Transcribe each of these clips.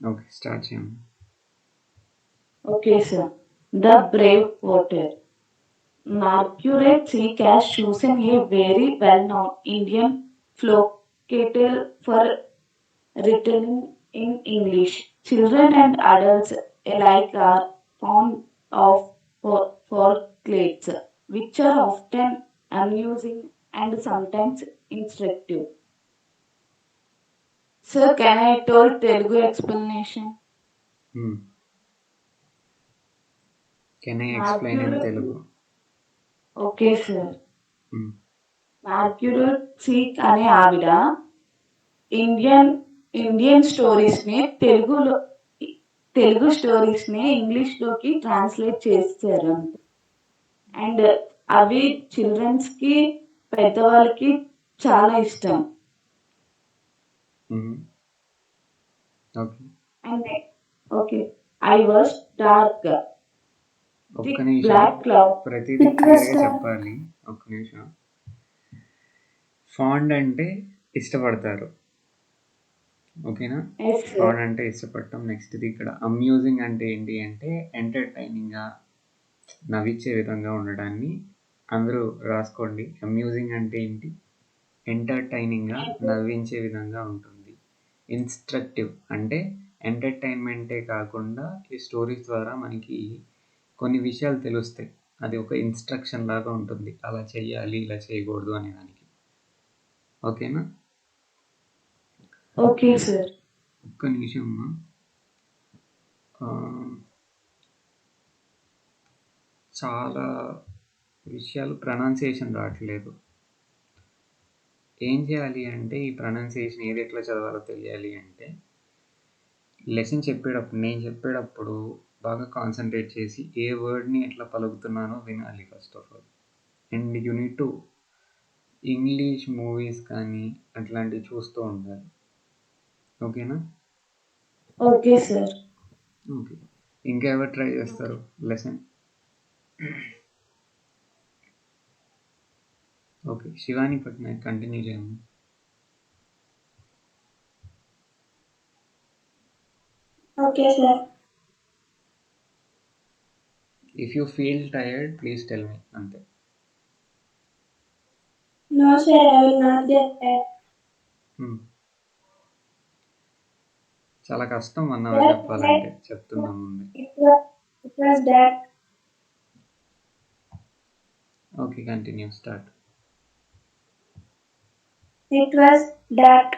Okay. Start చేయండి. Okay, sir. The Brave Porter. Marguerite Seek has chosen a very well-known Indian folktale for retelling in English. Children and adults alike are fond of folktales, which are often amusing and sometimes instructive. Sir, can I tell Telugu explanation? హ్మ్. Can I explain in Marguerite. Telugu? Okay, sir. హ్మ్. మార్గ్యురెట్ seek అనే ఆవిడ Indian Indian stories ని Telugu stories ని English లోకి translate చేశారు అంతే. And అవి చిల్డ్రన్స్ కి పెద్దవాళ్ళకి చాలా ఇష్టం. హుహు. Okay. And okay, I was dark ఒక్క థిక్ నిమిషం. Black cloud. ప్రతీదీ It was క్లియర్‌గా dark. చెప్పాలి. ఒక్క నిమిషం. ఫాండ్ అంటే ఇష్టపడతారు. ఓకేనా? Yes, sir. ఫాండ్ అంటే ఇష్టపడటం. నెక్స్ట్‌ది ఇక్కడ అమ్యూజింగ్ అంటే ఏంటి అంటే ఎంటర్‌టైనింగ్‌గా, నవ్వించే విధంగా ఉండడాన్ని అందరూ రాసుకోండి. అమ్యూజింగ్ అంటే ఏంటి? ఎంటర్‌టైనింగ్‌గా, నవ్వించే విధంగా ఉంటుంది. ఇన్‌స్ట్రక్టివ్ అంటే ఎంటర్‌టైన్‌మెంటే కాకుండా ఈ స్టోరీస్ ద్వారా మనకి కొన్ని విషయాలు తెలుస్తాయి. అది ఒక ఇన్‌స్ట్రక్షన్ లాగా ఉంటుంది. అలా చేయాలి, ఇలా చేయకూడదు అనేదానికి. ఓకేనా? Okay sir. ఒక్క నిమిషం అమ్మా. చాలా విషయాలు ప్రొనౌన్సియేషన్ రావట్లేదు. ఏం చేయాలి అంటే ఈ ప్రొనౌన్సియేషన్ ఏది ఎట్లా చదవాలో తెలియాలి అంటే లెసన్ చెప్పేటప్పుడు నేను చెప్పేటప్పుడు బాగా కాన్సంట్రేట్ చేసి ఏ వర్డ్‌ని ఎట్లా పలుకుతున్నానో వినాలి first of all. And you need to English movies కానీ అట్లాంటివి చూస్తూ ఉండాలి. ఓకేనా? Okay sir. ఓకే. ఇంకా ఎవరు ట్రై చేస్తారు lesson? Okay. Shivani Patnaik continue చేయండి. Okay sir. If you feel tired please tell me అంతే. No sir, I will not get tired. Hmm. చాలా కష్టం 1 అవర్ చెప్పాలంటే చెప్తున్నా ముందే. It was dark. Okay. Continue. Start. It was dark.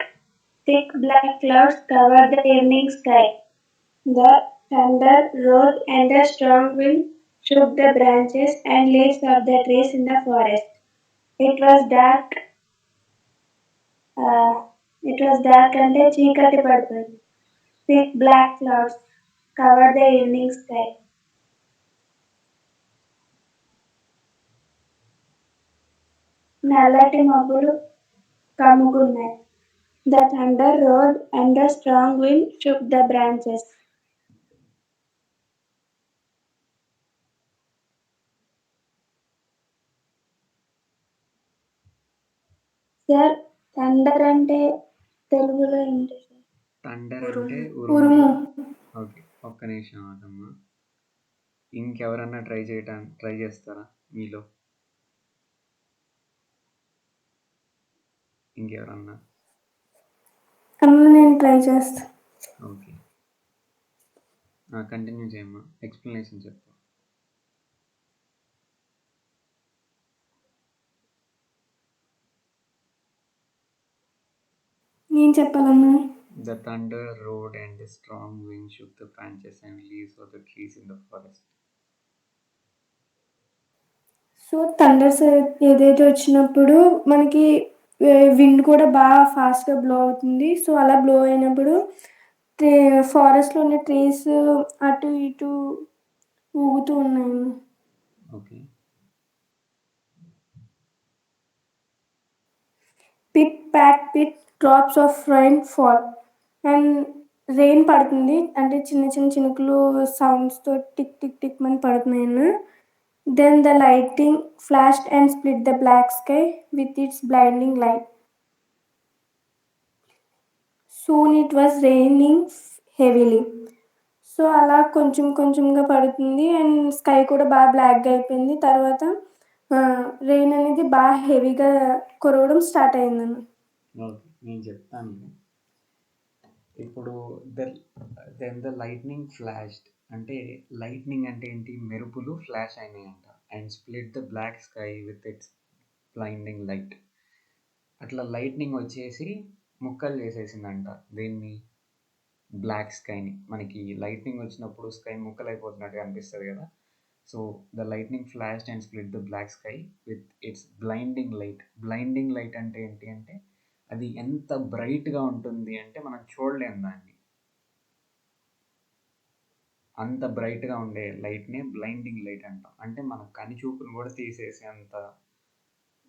Thick black clouds covered the evening sky. The thunder roared and a strong wind shook the branches and leaves of the trees in the forest. It was dark. Uh, it was dark అంటే చీకటి పడిపోయింది. Thick black clouds covered the evening sky. నల్లటి మబ్బులు కమ్ముకున్నాయి. The thunder roared and the strong wind shook the branches. Sir, thunder అంటే తెలుగులో ఏంటి sir? Thunder అంటే ఉరుము. ఉరుములు. ఓకే. ఒక్క నిమిషం ఆగమ్మా. ఇంకెవరన్నా ట్రై చేస్తారా మీలో? ఇంకెవరన్నా? నేను ట్రై చేస్తా. ఓకే. కంటిన్యూ చేయమ్మా. ఎక్స్‌ప్లనేషన్ చెప్పు. నేను చెప్పాలన్నా? The thunder roared and the strong wind shook the branches and leaves of the trees in the forest. So Thunders ఏదైతే వచ్చినప్పుడు మనకి విండ్ కూడా బాగా ఫాస్ట్గా బ్లో అవుతుంది. సో అలా బ్లో అయినప్పుడు ఫారెస్ట్లో ఉన్న ట్రీస్ అటు ఇటు ఊగుతూ ఉన్నాయి. Okay. Pit pat pit drops of rain fall. And rain పడుతుంది అంటే చిన్న చిన్న చినుకులు సౌండ్స్తో టిక్ టిక్ టిక్ అని పడుతున్నాయి. Then the lightning flashed and split the black sky with its blinding light. Soon it was raining heavily. So, అలా కొంచెం కొంచెంగా పడుతుంది అండ్ స్కై కూడా బ్లాక్‌గా అయిపోయింది. తర్వాత రెయిన్ అనేది హెవీగా కురవడం స్టార్ట్ అయిందన్న. ఓకే. నేను చెప్తాను. ఇప్పుడు ద ద లైట్నింగ్ ఫ్లాష్డ్ అంటే లైట్నింగ్ అంటే ఏంటి? మెరుపులు ఫ్లాష్ అయినాయంట. And split the black sky with its blinding light. అట్లా లైట్నింగ్ వచ్చేసి ముక్కలు చేసేసిందంట. దీన్ని బ్లాక్ స్కైని. మనకి లైట్నింగ్ వచ్చినప్పుడు స్కై ముక్కలైపోతున్నట్టుగా అనిపిస్తుంది కదా. So the lightning flashed and split the black sky with its blinding light. Blinding light అంటే ఏంటి అంటే అది ఎంత బ్రైట్గా ఉంటుంది అంటే మనం చూడలేం దాన్ని. అంత బ్రైట్గా ఉండే లైట్నే బ్లైండింగ్ లైట్ అంటాం. అంటే మన కని చూపును కూడా తీసేసే అంత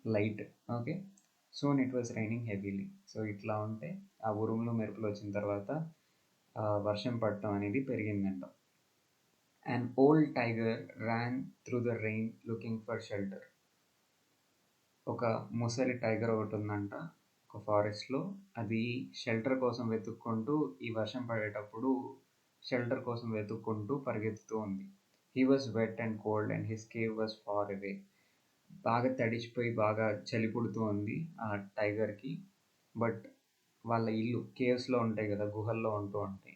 light. Okay. Soon it was raining heavily. So ఇట్లా ఉంటే ఆ ఉరుములు మెరుపులు వచ్చిన తర్వాత వర్షం పడటం అనేది పెరిగిందంట. An old tiger ran through the rain looking for shelter. ఒక ముసలి టైగర్ ఒకటి ఉందంట ఒక ఫారెస్ట్లో. అది షెల్టర్ కోసం వెతుక్కుంటూ ఈ వర్షం పడేటప్పుడు షెల్టర్ కోసం వెతుక్కుంటూ పరిగెత్తుతూ ఉంది. He was wet and cold and his cave was far away. బాగా తడిచిపోయి బాగా చలి పుడుతూ ఉంది ఆ టైగర్కి. బట్ వాళ్ళ ఇల్లు కేవ్స్లో ఉంటాయి కదా, గుహల్లో ఉంటూ ఉంటాయి.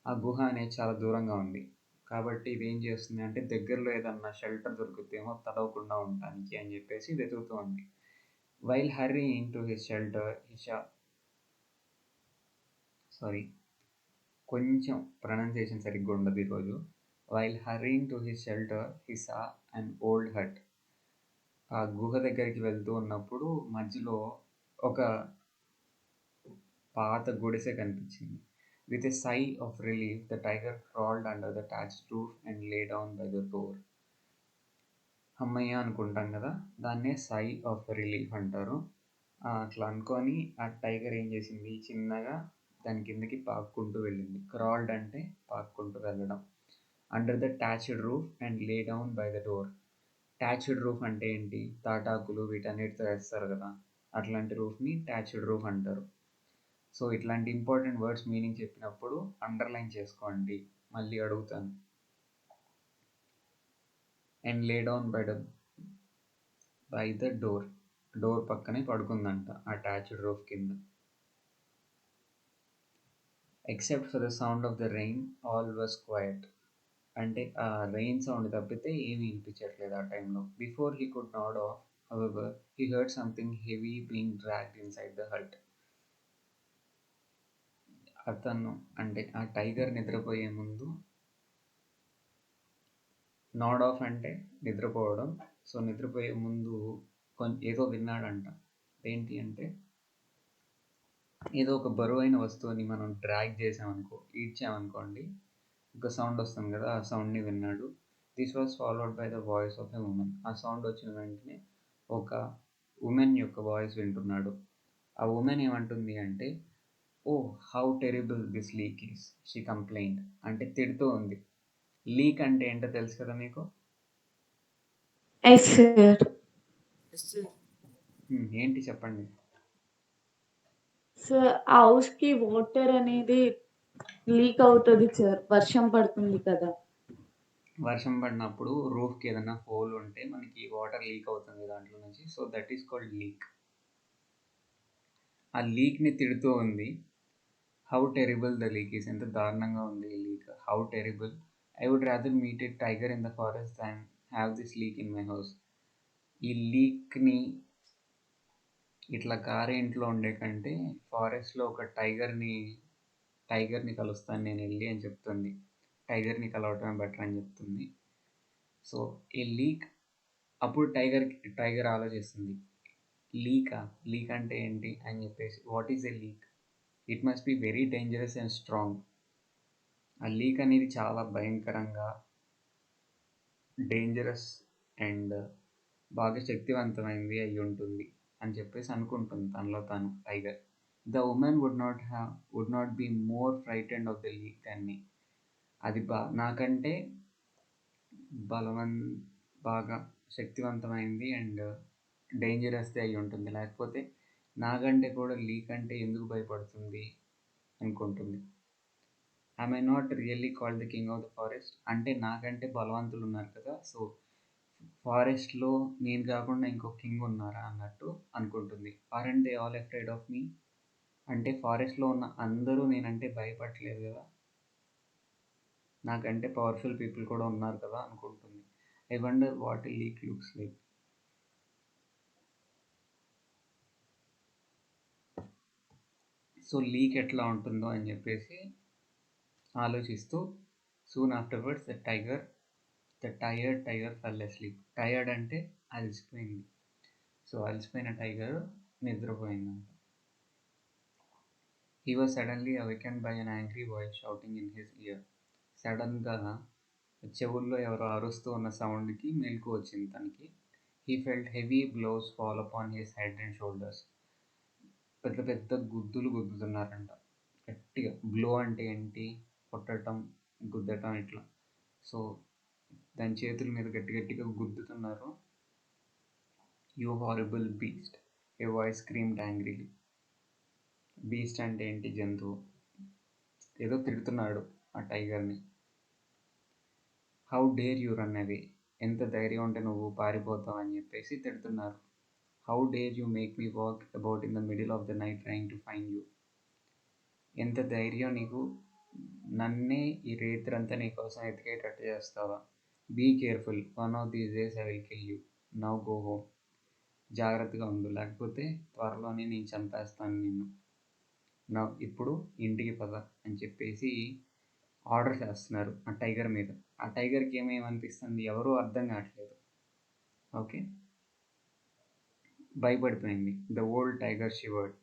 ఆ గుహ అనేది చాలా దూరంగా ఉంది. కాబట్టి ఇది ఏం చేస్తుంది అంటే దగ్గరలో ఏదన్నా షెల్టర్ దొరుకుతేమో తడవకుండా ఉండటానికి అని చెప్పేసి వెతుకుతూ ఉంది. While hurrying to his shelter కొంచెం ప్రొనౌన్సియేషన్ సరిగ్గా ఉండదు ఈరోజు. While hurrying to his shelter he saw an old hut. ఆ గుహ దగ్గరికి వెళ్తూ ఉన్నప్పుడు మధ్యలో ఒక పాత గుడిసె కనిపించింది. With a sigh of relief the tiger crawled under the thatched roof and lay down by the door. అమ్మయ్య అనుకుంటాం కదా, దాన్నే సై ఆఫ్ రిలీఫ్ అంటారు. అట్లా అనుకొని ఆ టైగర్ ఏం చేసింది, చిన్నగా దాని కిందకి పాక్కుంటూ వెళ్ళింది. క్రాల్డ్ అంటే పాక్కుంటూ వెళ్ళడం. Under the thatched roof and lay down by the door. thatched roof అంటే ఏంటి? తాటాకులు వీటన్నిటితో వేస్తారు కదా, అట్లాంటి రూఫ్ని thatched roof అంటారు. సో ఇట్లాంటి ఇంపార్టెంట్ వర్డ్స్ మీనింగ్ చెప్పినప్పుడు అండర్లైన్ చేసుకోండి. మళ్ళీ అడుగుతాను. And lay down by the door. Door పక్కనే పడుకుందంట ఆ thatched roof కింద. Except for the sound of the rain all was quiet. అంటే ఆ రెయిన్ సౌండ్ తప్పితే ఏమీ వినిపించట్లేదు ఆ టైంలో. Before he could nod off however he heard something heavy being dragged inside the hut. అతను అంటే ఆ టైగర్ నిద్రపోయే ముందు, నాడ్ ఆఫ్ అంటే నిద్రపోవడం. సో నిద్రపోయే ముందు ఏదో విన్నాడంట. ఏంటి అంటే ఏదో ఒక బరువైన వస్తువుని మనం డ్రాగ్ చేసామనుకో, ఈడ్చామనుకోండి, ఒక సౌండ్ వస్తుంది కదా, ఆ సౌండ్ని విన్నాడు. This was followed by the voice of a women. ఆ సౌండ్ వచ్చిన వెంటనే ఒక ఉమెన్ యొక్క వాయిస్ వింటున్నాడు. ఆ ఉమెన్ ఏమంటుంది అంటే, oh how terrible this leak is, she complaint. అంటే తిడుతూ ఉంది. లీక్ అంటే ఏంటో తెలుసు కదా మీకు? Yes sir. ఏంటి చెప్పండి. సార్ హౌస్కి వాటర్ అనేది లీక్ అవుతుంది సార్, వర్షం పడుతుంది కదా. వర్షం పడినప్పుడు రూఫ్కి ఏదైనా హోల్ ఉంటే మనకి వాటర్ లీక్ అవుతుంది దాంట్లో నుంచి. So that is called leak. ఆ లీక్ని తిడుతూ ఉంది. How terrible the leak is, ఎంత దారుణంగా ఉంది ఈ leak. How terrible, I would rather meet a tiger in the forest than have this leak in my house. ఈ లీక్ని ఇట్లా కారే ఇంట్లో ఉండే కంటే ఫారెస్ట్లో ఒక టైగర్ని కలుస్తాను నేను వెళ్ళి అని చెప్తుంది. టైగర్ని కలవటమే బెటర్ అని చెప్తుంది. సో ఈ లీక్, అప్పుడు టైగర్ ఆలోచిస్తుంది, లీక్ అంటే ఏంటి అని చెప్పేసి. What is a leak? It must be very dangerous and strong. ఆ లీక్ అనేది చాలా భయంకరంగా, డేంజరస్ అండ్ బాగా శక్తివంతమైనది అయి ఉంటుంది అని చెప్పేసి అనుకుంటుంది తనలో తాను tiger. The woman would not be more frightened of the leak than me. అది నాకంటే బాగా శక్తివంతమైంది అండ్ డేంజరస్ది అయి ఉంటుంది. లేకపోతే నాకంటే కూడా లీక్ అంటే ఎందుకు భయపడుతుంది అనుకుంటుంది. I not really called the king of the forest అంటే నాకంటే బలవంతులు ఉన్నారు కదా, సో ఫారెస్ట్లో నేను కాకుండా ఇంకో కింగ్ ఉన్నారా అన్నట్టు అనుకుంటుంది. Are they all afraid of me అంటే ఫారెస్ట్లో ఉన్న అందరూ నేనంటే భయపడలేదు కదా, నాకంటే పవర్ఫుల్ పీపుల్ కూడా ఉన్నారు కదా అనుకుంటుంది. I wonder what a leak looks like. So leak ఎట్లా ఉంటుందో అని చెప్పేసి ఆలోచిస్తూ soon afterwards the tired tiger fell asleep. Tired అంటే అలసిపోయింది. సో అలసిపోయిన టైగర్ నిద్రపోయిందంట. He was suddenly awakened by an angry voice shouting in his ear. సడన్గా చెవుల్లో ఎవరో అరుస్తూ ఉన్న సౌండ్కి మెలకు వచ్చింది తనకి. He felt heavy blows fall upon his head and shoulders. పెద్ద పెద్ద గుద్దులు గుద్దుతున్నారంట గట్టిగా. బ్లో అంటే ఏంటి, కొట్టడం, గుద్దటం ఇట్లా. సో దాని చేతుల మీద గట్టి గట్టిగా గుద్దుతున్నారు. You horrible beast, a voice screamed angrily. Beast అంటే ఏంటి, జంతువు. ఏదో తిడుతున్నాడు ఆ టైగర్ని. How dare you run away, ఎంత ధైర్యం ఉంటే నువ్వు పారిపోతావు అని చెప్పేసి తిడుతున్నారు. How dare you make me walk about in the middle of the night trying to find you. ఎంత ధైర్యం నీకు, నన్నే ఈ రేత్రంతా నీకోసం ఎతికేటట్టు చేస్తావా. Be careful, one of these days I will kill you, now go home. జాగ్రత్తగా ఉండు, లేకపోతే త్వరలోనే నేను చంపేస్తాను నిన్ను. నా ఇప్పుడు ఇంటికి పద అని చెప్పేసి ఆర్డర్ చేస్తున్నారు ఆ టైగర్ మీద. ఆ టైగర్కి ఏమేమనిపిస్తుంది, ఎవరూ అర్థం కావట్లేదు. ఓకే, భయపడిపోయింది. The old tiger shivered.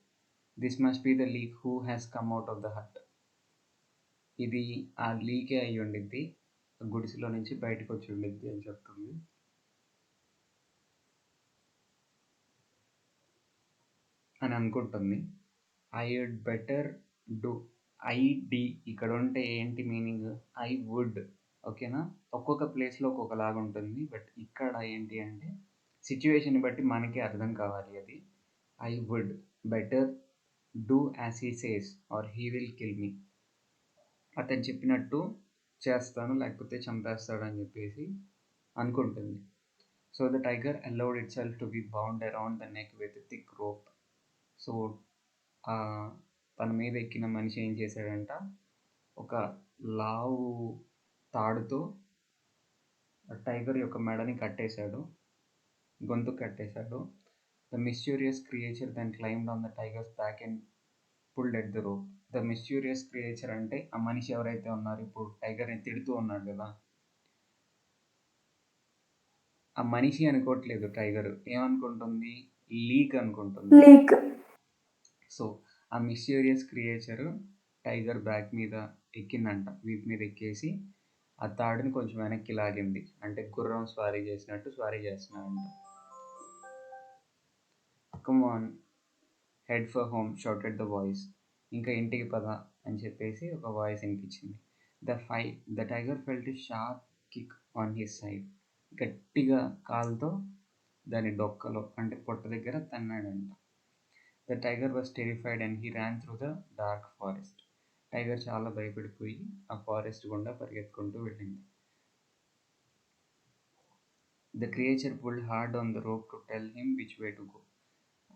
This must be the leak who has come out of the hut. ఇది ఆ లీకే అయి ఉండిద్ది, గుడిసెలో నుంచి బయటకు వచ్చి ఉండిద్ది అని చెప్తుంది. అని అనుకుంటుంది. I would better do. I'd ఇక్కడ ఉంటే ఏంటి మీనింగ్, ఐ వుడ్. ఓకేనా, ఒక్కొక్క ప్లేస్లో ఒక్కొక్కలాగా ఉంటుంది. బట్ ఇక్కడ ఏంటి అంటే సిచ్యువేషన్ బట్టి మనకి అర్థం కావాలి అది. I would better do as he says or he will kill me. అతను చెప్పినట్టు చేస్తాను, లేకపోతే చంపేస్తాడు అని చెప్పేసి అనుకుంటుంది. So the tiger allowed itself to be bound around the neck with thick rope. So తన మీద ఎక్కిన మనిషి ఏం చేశాడంట, ఒక లావు తాడుతో టైగర్ యొక్క మెడని కట్టేశాడు, గొంతు కట్టేశాడు. The mysterious creature then climbed on the tiger's back and pulled at the rope. The mysterious creature అంటే ఆ మనిషి ఎవరైతే ఉన్నారో, ఇప్పుడు టైగర్ని తిడుతూ ఉన్నాడు కదా, ఆ మనిషి అనుకోవట్లేదు టైగర్, ఏమనుకుంటుంది, లీక్ అనుకుంటుంది. లీక్. సో ఆ మిస్టీరియస్ క్రియేచర్ టైగర్ బ్యాక్ మీద ఎక్కిందంట, వీపు మీద ఎక్కేసి ఆ తాడుని కొంచెం వెనక్కి లాగింది. అంటే గుర్రం స్వారీ చేసినట్టు స్వారీ చేస్తున్నాడంట. Come on, head for home shouted the voice. ఇంకా ఇంటికి పద అని చెప్పేసి ఒక వాయిస్ వినిపించింది. The tiger felt a sharp kick on his side. గట్టిగా కాలుతో దాని డొక్కలో అంటే పొట్ట దగ్గర తన్నాడంట. The tiger was terrified and he ran through the dark forest. Tiger చాలా భయపడిపోయి ఆ ఫారెస్ట్ గుండా పరిగెత్తుకుంటూ వెళ్ళింది. The creature pulled hard on the rope to tell him which way to go.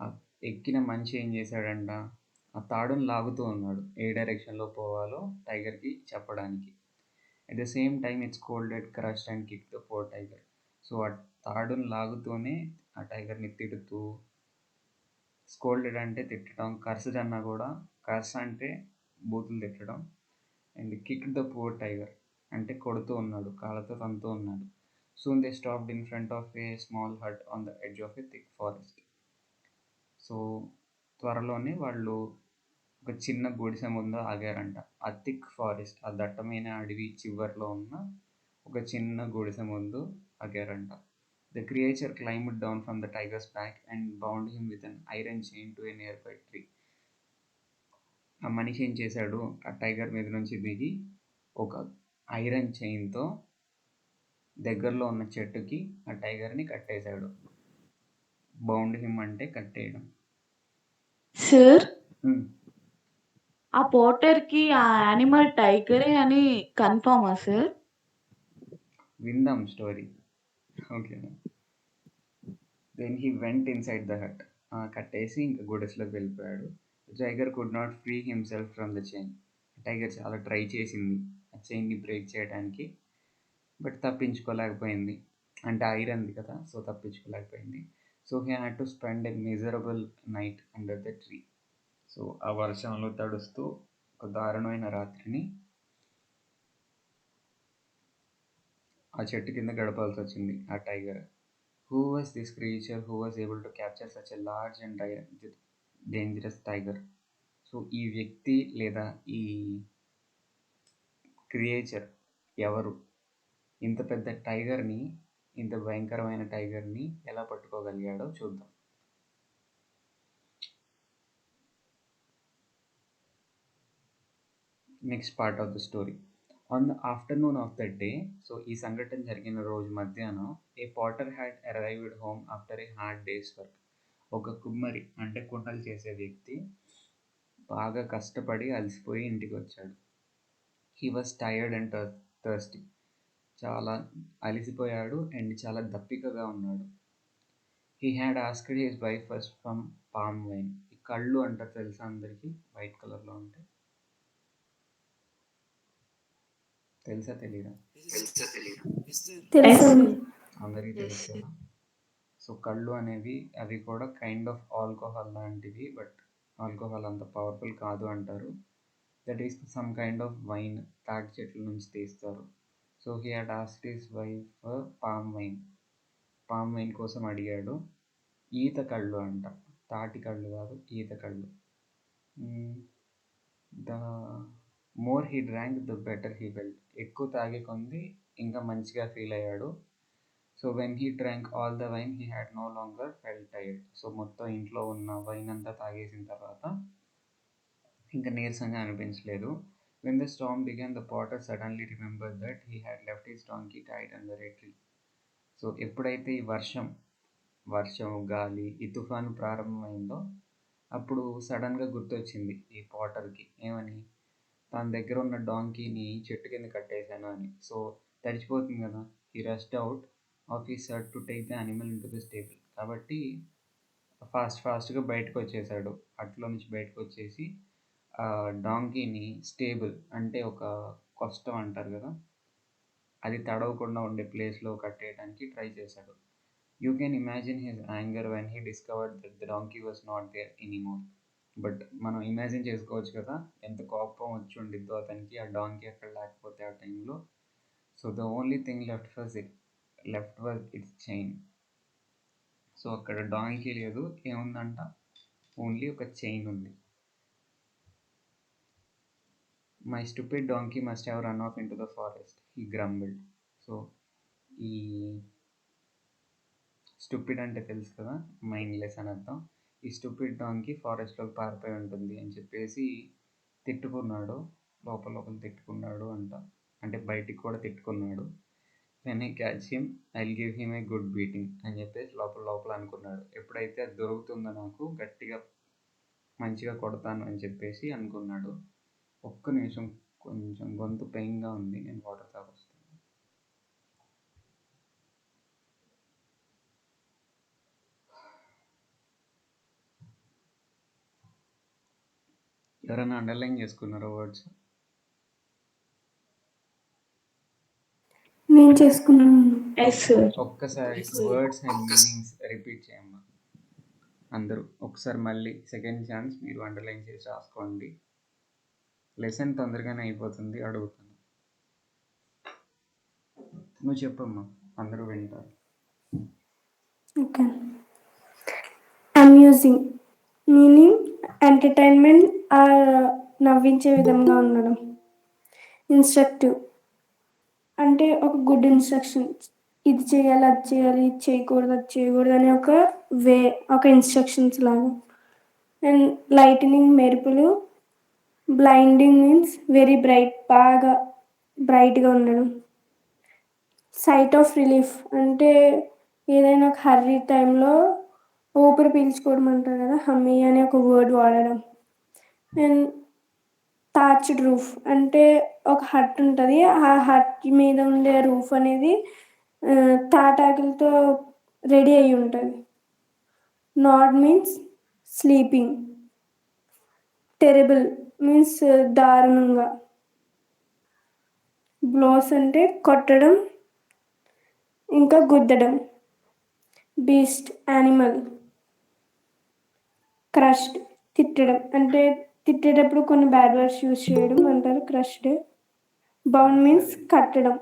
ఆ ఎక్కిన మనిషి ఏం చేశాడంట, ఆ తాడును లాగుతూ ఉన్నాడు ఏ డైరెక్షన్లో పోవాలో టైగర్కి చెప్పడానికి. At the same time its scolded, crushed and kick the poor tiger. So ఆ తాడును లాగుతూనే ఆ టైగర్ని తిడుతూ, స్కోల్డెడ్ అంటే తిట్టడం, కర్స్డ్ అన్నా కూడా, కర్స్ అంటే బూతులు తిట్టడం, and kick the poor tiger అంటే కొడుతూ ఉన్నాడు, కాళ్ళతో తంతూ ఉన్నాడు. Soon they stopped in front of a small hut on the edge of a thick forest. So త్వరలోనే వాళ్ళు ఒక చిన్న గుడిసె ముందు ఆగారంట. ఆ థిక్ ఫారెస్ట్, ఆ దట్టమైన అడవి చివరిలో ఉన్న ఒక చిన్న గుడిసె ముందు ఆగారంట. The creature climbed down from the tiger's back and bound him with an iron chain to a nearby tree. ఆ మనిషి ఏం చేశాడు, ఆ టైగర్ మీద నుంచి దిగి ఒక ఐరన్ చైన్తో దగ్గరలో ఉన్న చెట్టుకి ఆ టైగర్ని కట్టేశాడు. బౌండ్ హిమ్ అంటే కట్టేయడం. సార్, ఆ పోర్టర్‌కి ఆ యానిమల్ టైగరే అని కన్ఫర్మా సార్? విందాం స్టోరీ. ఓకేనా. Then he went inside the hut. కట్టేసి ఇంకా గుడిసెలోకి వెళ్ళిపోయాడు. Tiger could not free himself from the chain. Tiger చాలా ట్రై చేసింది ఆ చైన్ని బ్రేక్ చేయడానికి, బట్ తప్పించుకోలేకపోయింది. అంటే ఐరన్ది కదా, సో తప్పించుకోలేకపోయింది. So he had to spend a miserable night under the tree. So ఆ వర్షంలో తడుస్తూ ఒక దారుణమైన రాత్రిని ఆ చెట్టు కింద గడపాల్సి వచ్చింది ఆ tiger. Who was this creature who was able to capture such a large and dangerous tiger? So ఈ వ్యక్తి లేదా ఈ క్రియేచర్ ఎవరు? ఇంత పెద్ద టైగర్ని, ఇంత భయంకరమైన టైగర్ని ఎలా పట్టుకోగలిగాడో చూద్దాం. Next part of the story. On the afternoon of the day, so ఈ సంఘటన జరిగిన రోజు మధ్యాహ్నం, a potter had arrived home after a hard days work. ఒక కుమ్మరి అంటే కుండలు చేసే వ్యక్తి బాగా కష్టపడి అలసిపోయి ఇంటికి వచ్చాడు. He was tired and thirsty. చాలా అలసిపోయాడు అండ్ చాలా దప్పికగా ఉన్నాడు. He had asked his wife first from palm wine. ఈ కళ్ళు అంటారు తెలుసా అందరికీ, వైట్ కలర్లో ఉంటాయి. తెలుసా తెలీదా? తెలుసు. అందరికీ తెలుసు కదా. సో కళ్ళు అనేవి అవి కూడా కైండ్ ఆఫ్ ఆల్కహాల్ లాంటివి, బట్ ఆల్కహాల్ అంత పవర్ఫుల్ కాదు అంటారు. That is some kind of wine, తాటి చెట్ల నుంచి తీస్తారు. So he had asked his wife palm wine. Palm wine కోసం అడిగాడు. ఈత కళ్ళు అంట, తాటి కళ్ళు కాదు, ఈత కళ్ళు. The more he drank the better he felt. ఎక్కువ తాగే కొంది ఇంకా మంచిగా ఫీల్ అయ్యాడు. So when he drank all the wine he had no longer felt tired. So మొత్తం ఇంట్లో ఉన్న వైన్ అంతా తాగేసిన తర్వాత ఇంకా నీరసంగా అనిపించలేదు. When the storm began the potter suddenly remembered that he had left his donkey tied under a tree. So ఎప్పుడైతే ఈ వర్షం, గాలి, ఈ తుఫాను ప్రారంభమైందో అప్పుడు సడన్గా గుర్తొచ్చింది ఈ పాటర్కి. ఏమని? తన దగ్గర ఉన్న డాంకీని చెట్టు కింద కట్టేశాను అని. సో తడిచిపోతుంది కదా. He rushed out of he shirt to take the animal in to the stable. కాబట్టి ఫాస్ట్గా బయటకు వచ్చేసాడు. అట్లో నుంచి బయటకు వచ్చేసి డాంకీని స్టేబుల్ అంటే ఒక కష్టం అంటారు కదా, అది తడవకుండా ఉండే ప్లేస్లో కట్టేయడానికి ట్రై చేశాడు. You can imagine his anger when he discovered that the donkey was not there anymore. But మనం ఇమాజిన్ చేసుకోవచ్చు కదా ఎంత కోపం వచ్చి ఉండిద్దో అతనికి ఆ డాంకీ అక్కడ లేకపోతే ఆ టైంలో. So the only thing left was its chain. So అక్కడ డాంకీ లేదు, ఏముందంట, ఓన్లీ ఒక చైన్ ఉంది. My stupid donkey must have run off into the forest, he grumbled. So ఈ స్టూపిడ్ అంటే తెలుసు కదా, మైండ్లెస్ అని అర్థం. ఈ స్టూపిడ్ డాంకీ ఫారెస్ట్లోకి పారిపోయి ఉంటుంది అని చెప్పేసి తిట్టుకున్నాడు. లోపల తిట్టుకున్నాడు అంట, అంటే బయటికి కూడా తిట్టుకున్నాడు. When I catch him I'll give him a good beating అని చెప్పేసి లోపల అనుకున్నాడు. ఎప్పుడైతే అది దొరుకుతుందో నాకు గట్టిగా మంచిగా కొడతాను అని చెప్పేసి అనుకున్నాడు. ఒక్క నిమిషం, కొంచెం గొంతు పెయిన్గా ఉంది, నేను వాటర్ తాగొస్తాను. ఎవరైనా అండర్లైన్ చేసుకున్నారో వర్డ్స్? నేను చేసుకున్నాను. Yes sir. ఒక్కసారి వర్డ్స్ అండ్ మీనింగ్స్ రిపీట్ చేయమ్మా అందరూ. ఒకసారి మళ్ళీ సెకండ్ ఛాన్స్, మీరు అండర్లైన్ చేసి రాసుకోండి. లెసన్ తొందరగానే అయిపోతుంది, అడుగుతాను. నువ్వు చెప్పమ్మా, అందరూ వింటారు. Okay. Amusing meaning entertainment or నవ్వించే విధంగా ఉండడం. ఇన్స్ట్రక్టివ్ అంటే ఒక గుడ్ ఇన్స్ట్రక్షన్, ఇది చేయాలి, అది చేయాలి, ఇది చేయకూడదు, అది చేయకూడదు అనే ఒక వే, ఒక ఇన్స్ట్రక్షన్స్ లాగా. అండ్ లైటనింగ్ మెరుపులు. బ్లైండింగ్ మీన్స్ వెరీ బ్రైట్, బాగా బ్రైట్గా ఉండడం. సైట్ ఆఫ్ రిలీఫ్ అంటే ఏదైనా ఒక హర్రీ టైంలో ఊపిరి పీల్చుకోవడం అంటారు కదా, హమ్మీ అనే ఒక వర్డ్ వాడడం. అండ్ థాచ్డ్ రూఫ్ అంటే ఒక హట్ ఉంటుంది. ఆ హట్ మీద ఉండే రూఫ్ అనేది తాటాకులతో రెడీ అయి ఉంటుంది. నాడ్ మీన్స్ స్లీపింగ్. టెరబుల్ మీన్స్ దారుణంగా. బ్లోస్ అంటే కొట్టడం ఇంకా గుద్దడం. Beast animal. క్రష్డ్ తిట్టడం అంటే తిట్టేటప్పుడు కొన్ని బ్యాడ్ వర్డ్స్ యూజ్ చేయడం అంటారు క్రష్డ్. బౌండ్ మీన్స్ కట్టడం.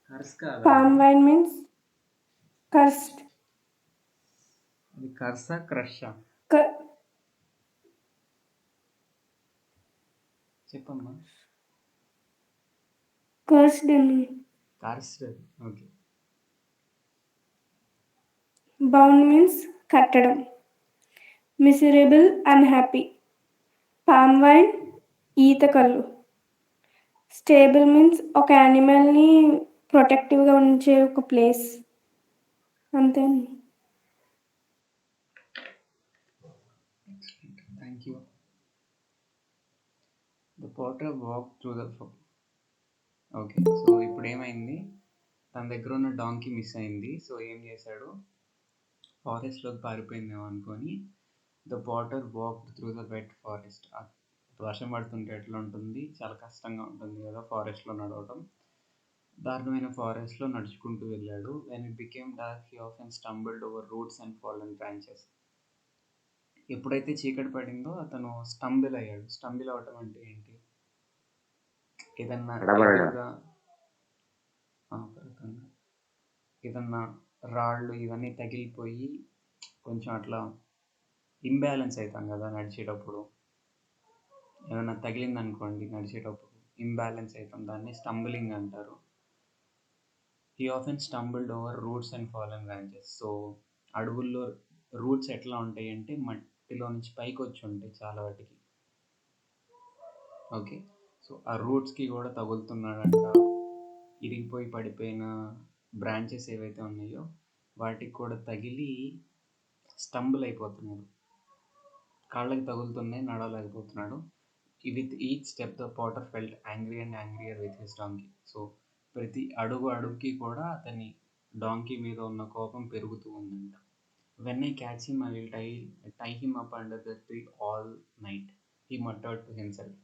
కర్స్ కాదా పామ్ వైన్ మీన్స్ కర్స్డ్. అది కర్సా క్రషా చెప్పమ్మా. కర్స్డ్ అని. కర్స్డ్. ఓకే. బౌండ్ మీన్స్ కట్టడం. Miserable unhappy. పామ్ వైన్ ఈత కళ్ళు. స్టేబుల్ మీన్స్ ఒక యానిమల్ని ప్రొటెక్టివ్గా ఉంచే ఒక ప్లేస్. అంతే. Thank you. The potter walk through the okay. So ఇప్పుడు ఏమైంది, తన దగ్గర ఉన్న డాంకీ మిస్ అయింది. సో ఏం చేశాడు, ఫారెస్ట్లోకి పారిపోయిందేమో అనుకొని the potter walk through the wet forest. వర్షం పడుతుంటే ఎట్లా ఉంటుంది, చాలా కష్టంగా ఉంటుంది కదా ఫారెస్ట్లో నడవడం. దారుణమైన ఫారెస్ట్లో నడుచుకుంటూ వెళ్ళాడు. When it became dark he often stumbled over roots and fallen branches. ఎప్పుడైతే చీకటి పడిందో అతను స్టంబుల్ అయ్యాడు. స్టంబుల్ అవటం అంటే ఏంటి, ఏదన్నా ఎదురుగా ఏదన్నా రాళ్ళు ఇవన్నీ తగిలిపోయి కొంచెం అట్లా ఇంబ్యాలెన్స్ అవుతాం కదా నడిచేటప్పుడు. ఏదన్నా తగిలింది అనుకోండి నడిచేటప్పుడు ఇంబ్యాలెన్స్ అవుతాం, దాన్ని స్టంబులింగ్ అంటారు. He often stumbled over roots and fallen branches. So అడవుల్లో రూట్స్ ఎట్లా ఉంటాయి అంటే మట్టిలో నుంచి పైకి వచ్చి ఉంటాయి చాలా వాటికి. ఓకే. సో ఆ రూట్స్కి కూడా తగులుతున్నాడంట. ఇరిగిపోయి పడిపోయిన బ్రాంచెస్ ఏవైతే ఉన్నాయో వాటికి కూడా తగిలి స్టంబుల్ అయిపోతున్నాడు, కాళ్ళకి తగులుతున్నాయి, నడవలేకపోతున్నాడు. With each step the potter felt angry and angrier with his donkey. So ప్రతి అడుగుకి కూడా అతని డాంకీ మీద ఉన్న కోపం పెరుగుతూ ఉందంట. When I catch him I will tie him up under the tree all night, he muttered to himself.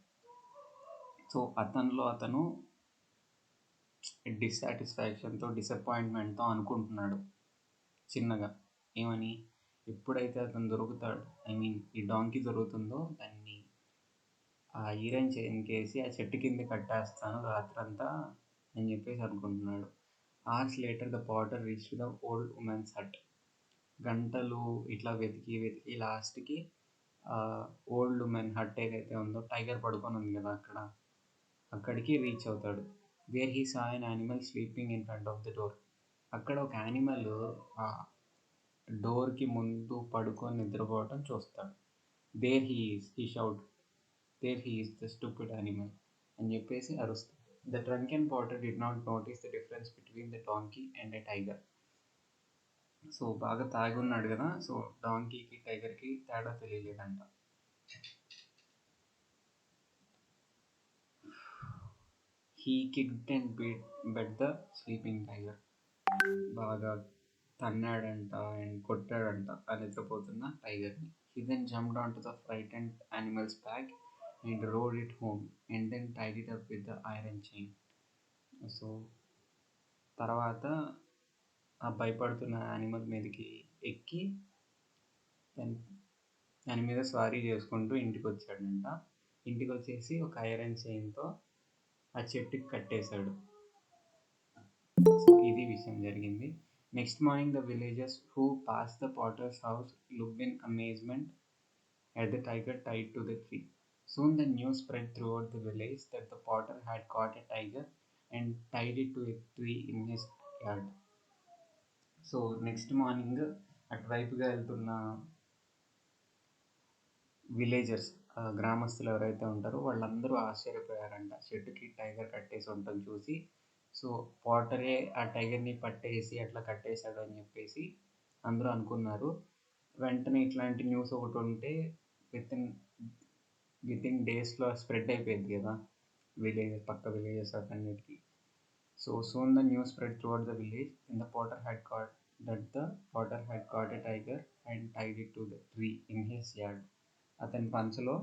So అతనిలో అతను డిస్సాటిస్ఫాక్షన్తో డిసప్పాయింట్మెంట్తో అనుకుంటున్నాడు చిన్నగా. ఏమని, ఎప్పుడైతే అతను దొరుకుతాడు, ఐ మీన్ ఈ డాంకీ దొరుకుతుందో దాన్ని ఆ ఐరన్ చైన్కేసి ఆ చెట్టు కింద కట్టేస్తాను రాత్రంతా అని చెప్పేసి అనుకుంటున్నాడు. Hours later the potter reached the old woman's hut. గంటలు ఇట్లా వెతికి వెతికి లాస్ట్కి ఓల్డ్ ఉమెన్ హట్ ఏదైతే ఉందో, టైగర్ పడుకొని ఉంది కదా అక్కడికి రీచ్ అవుతాడు. Where he saw an animal sleeping in front of the door. అక్కడ ఒక యానిమల్ ఆ డోర్కి ముందు పడుకొని నిద్రపోవటం చూస్తాడు. There he is, he shout, there he is the stupid animal అని చెప్పేసి అరుస్తాడు. The drunken potter did not notice the difference between the donkey and a tiger. So బాగా తాగి ఉన్నాడు కదా, సో డాంకీకి టైగర్కి తేడా తెలియలేదంట. He kicked and beat the sleeping tiger. బాగా తన్నాడంట అండ్ కొట్టాడంట ఆ నిద్రపోతున్న టైగర్ని. He then jumped onto the frightened animal's back and rode it home and then tied it up with the iron chain. So తర్వాత ఆ భయపడుతున్న animal మీదకి ఎక్కి దాని మీద స్వారీ చేసుకుంటూ ఇంటికి వచ్చాడంట. ఇంటికి వచ్చేసి ఒక ఐరన్ చైన్తో ఆ చెట్టుకి కట్టేశాడు. సో ఇది విషయం జరిగింది. Next morning the villagers who pass the Potter's house looked in amazement at the tiger tied to the tree. Soon the news spread throughout the village that the potter had caught a tiger and tied it to a tree in his yard. So next morning అటువైపుగా వెళ్తున్న villagers, గ్రామస్తులు ఎవరైతే ఉంటారో వాళ్ళందరూ ఆశ్చర్యపోయారంట చెట్టుకి tiger కట్టేసి ఉండటం చూసి. సో పోటరే ఆ టైగర్ని పట్టేసి అట్లా కట్టేశాడు అని చెప్పేసి అందరూ అనుకున్నారు. వెంటనే ఇట్లాంటి న్యూస్ ఒకటి ఉంటే విత్ ఇన్ వితిన్ డేస్లో స్ప్రెడ్ అయిపోయింది కదా పక్క విలేజెస్ అన్నిటికీ. So soon the news spread toward the village and the potter had caught a tiger and tied it to the tree in his yard. అతని పంచలో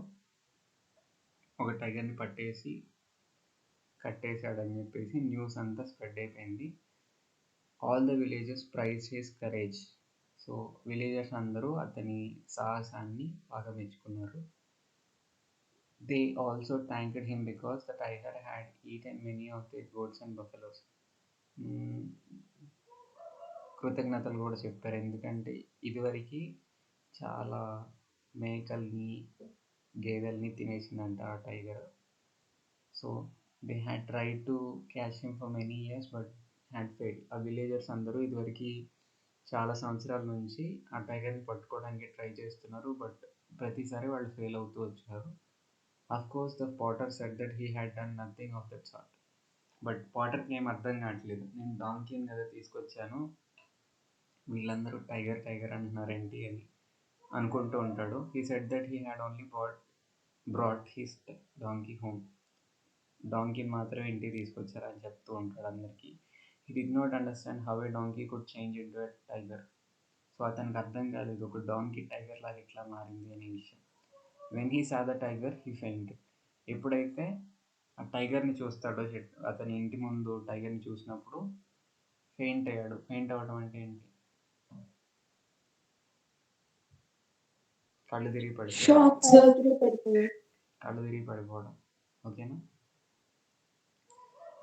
ఒక టైగర్ని కట్టేశాడని చెప్పేసి న్యూస్ అంతా స్ప్రెడ్ అయిపోయింది. All the villages praise his courage. So villagers అందరూ అతని సాహసాన్ని బాగా మెచ్చుకున్నారు. They also thanked him because the tiger had eaten many of the goats and buffaloes. కృతజ్ఞతలు కూడా చెప్పారు, ఎందుకంటే ఇదివరకు చాలా మేకల్ని గేదెల్ని తినేసిందంట ఆ tiger. So they had try to catch him for many years but had failed. ఆ విలేజర్స్ అందరూ ఇదివరకు చాలా సంవత్సరాల నుంచి ఆ టైగర్ని పట్టుకోవడానికి ట్రై చేస్తున్నారు, బట్ ప్రతిసారి వాళ్ళు ఫెయిల్ అవుతూ వచ్చారు. Of course the potter said that he had done nothing of that sort. But పాటర్కి ఏం అర్థం కావట్లేదు, నేను డాంకీని కదా తీసుకొచ్చాను, వీళ్ళందరూ టైగర్ టైగర్ అంటున్నారేంటి అని అనుకుంటూ ఉంటాడు. He said that he had only brought his donkey home. డాంకీని మాత్రమే ఇంటికి తీసుకొచ్చారని చెప్తూ ఉంటాడు అందరికీ. He did not understand how a donkey could change into a tiger. So అతనికి అర్థం కాలేదు ఒక డాంకీ టైగర్ లాగా ఎట్లా మారింది అనే విషయం. When he saw the tiger he fainted. ఎప్పుడైతే ఆ టైగర్ని చూస్తాడో అతని ఇంటి ముందు టైగర్ని చూసినప్పుడు ఫెయింట్ అయ్యాడు. ఫెయింట్ అవ్వడం అంటే ఏంటి? కళ్ళు తిరిగి పడిపోవడం. ఓకేనా?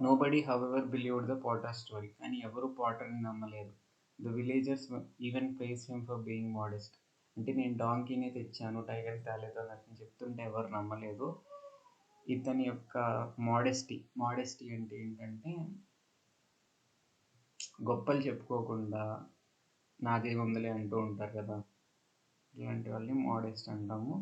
Nobody however believed the potter story. కానీ ఎవరు పాటర్ని నమ్మలేదు. The villagers even praised him for being modest. అంటే నేను డాంకీనే తెచ్చాను, టైగర్ తేలేదు అన్నట్టు చెప్తుంటే ఎవరు నమ్మలేదు. ఇతని యొక్క మోడెస్టీ అంటే ఏంటంటే గొప్పలు చెప్పుకోకుండా నాదేముందలే అంటూ ఉంటారు కదా, ఇలాంటి వాళ్ళని మోడెస్ట్ అంటాము.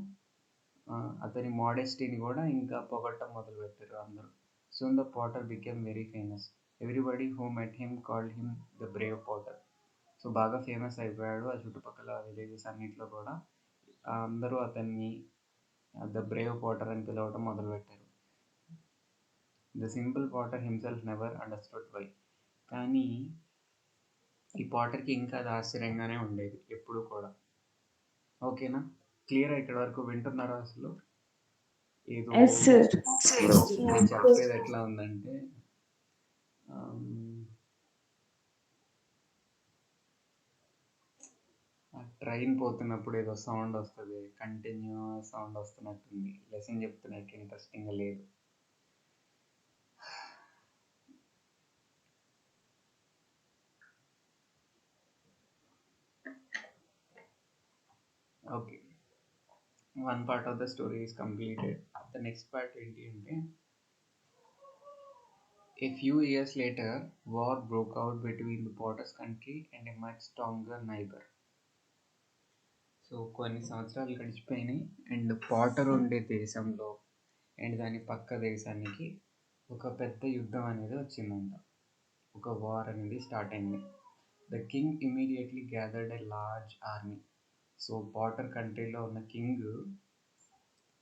అతని మోడెస్టీని కూడా ఇంకా పొగట్టం మొదలుపెట్టారు అందరూ. Soon the Potter became very famous. Everybody who met him called him the Brave Potter. So బాగా ఫేమస్ అయిపోయాడు. ఆ చుట్టుపక్కల విలేజెస్ అన్నింటిలో కూడా అందరూ అతన్ని ద బ్రేవ్ పాటర్ అని పిలవడం మొదలుపెట్టారు. The simple potter himself never understood why. కానీ ఈ పాటర్కి ఇంకా అది ఆశ్చర్యంగానే ఉండేది ఎప్పుడు కూడా. ఓకేనా? క్లియర్ ఇక్కడ వరకు వింటున్నారా? అసలు ఏదో నేను చెప్పేది ఎట్లా ఉందంటే ట్రైన్ పోతున్నప్పుడు ఏదో సౌండ్ వస్తుంది, కంటిన్యూ సౌండ్ వస్తున్నట్టుంది, లెసన్ చెప్తున్నట్టు ఇంట్రెస్టింగ్గా లేదు. Okay, one part of the story is completed. The next part ఏంటి అంటే, a few years later war broke out between the potter's country and a much stronger neighbor. So కొన్ని సంవత్సరాలు గడిచిపోయినాయి and Potter ఉండే దేశంలో and దాని పక్క దేశానికి ఒక పెద్ద యుద్ధం అనేది వచ్చిందంట. ఒక వార్ అనేది స్టార్ట్ అయింది. The king immediately gathered a large army. So potter కంట్రీలో ఉన్న కింగ్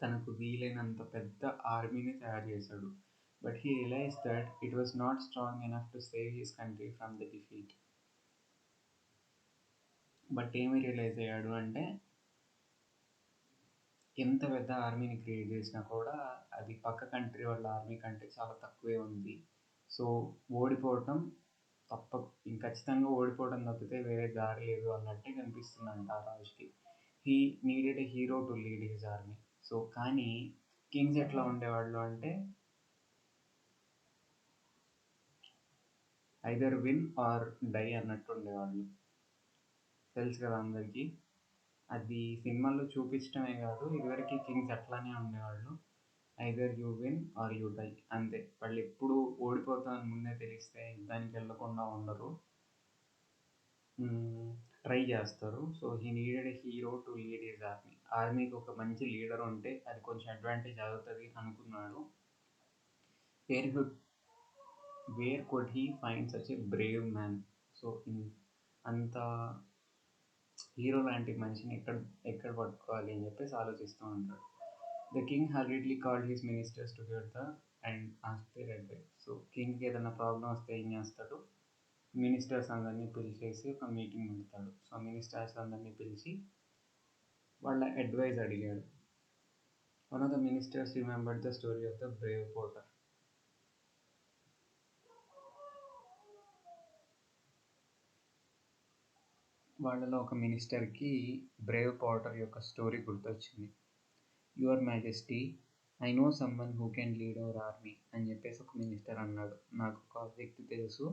తనకు వీలైనంత పెద్ద ఆర్మీని తయారు చేశాడు. But he realize that it was not strong enough to save his country from the defeat. But ఏమి రియలైజ్ అయ్యాడు అంటే ఎంత పెద్ద ఆర్మీని క్రియేట్ చేసినా కూడా అది పక్క కంట్రీ వాళ్ళ ఆర్మీ కంటే చాలా తక్కువే ఉంది. సో ఓడిపోవటం ఖచ్చితంగా ఓడిపోవడం తప్పితే వేరే దారి లేదు అన్నట్టే కనిపిస్తుందంట ఆ రాజుకి. He needed a hero to lead his army. So కానీ కింగ్స్ ఎట్లా ఉండేవాళ్ళు అంటే ఐదర్ విన్ ఆర్ డై అన్నట్టు ఉండేవాళ్ళు. తెలుసు కదా అందరికీ. అది సినిమాల్లో చూపించడమే కాదు, ఇదివరకు కింగ్స్ అట్లానే ఉండేవాళ్ళు. Either you win or you die, అంతే. వాళ్ళు ఎప్పుడు ఓడిపోతామని ముందే తెలిస్తే యుద్ధానికి వెళ్ళకుండా ఉండరు, ట్రై చేస్తారు. So he needed a hero to lead his army. ఆర్మీకి ఒక మంచి లీడర్ ఉంటే అది కొంచెం అడ్వాంటేజ్ అవుతుంది అనుకున్నాడు. Where could he find such a brave man. So అంత హీరో లాంటి మనిషిని ఎక్కడ పట్టుకోవాలి అని చెప్పేసి ఆలోచిస్తూ ఉంటాడు. The king hurriedly called his ministers together and asked their advice. So కింగ్కి ఏదైనా ప్రాబ్లం వస్తే ఏం చేస్తాడు, మినిస్టర్స్ అందరినీ పిలిచేసి ఒక మీటింగ్ పెడతాడు. సో మినిస్టర్స్ అందరినీ పిలిచి వాళ్ళ అడ్వైస్ అడిగాడు. One of the ministers remembered the story of the Brave Porter. వాళ్ళలో ఒక మినిస్టర్కి బ్రేవ్ పోర్టర్ యొక్క స్టోరీ గుర్తొచ్చింది. Your majesty, I know someone who can lead hour army అని చెప్పేసి ఒక మినిస్టర్ అన్నాడు. నాకు ఒక వ్యక్తి తెలుసు,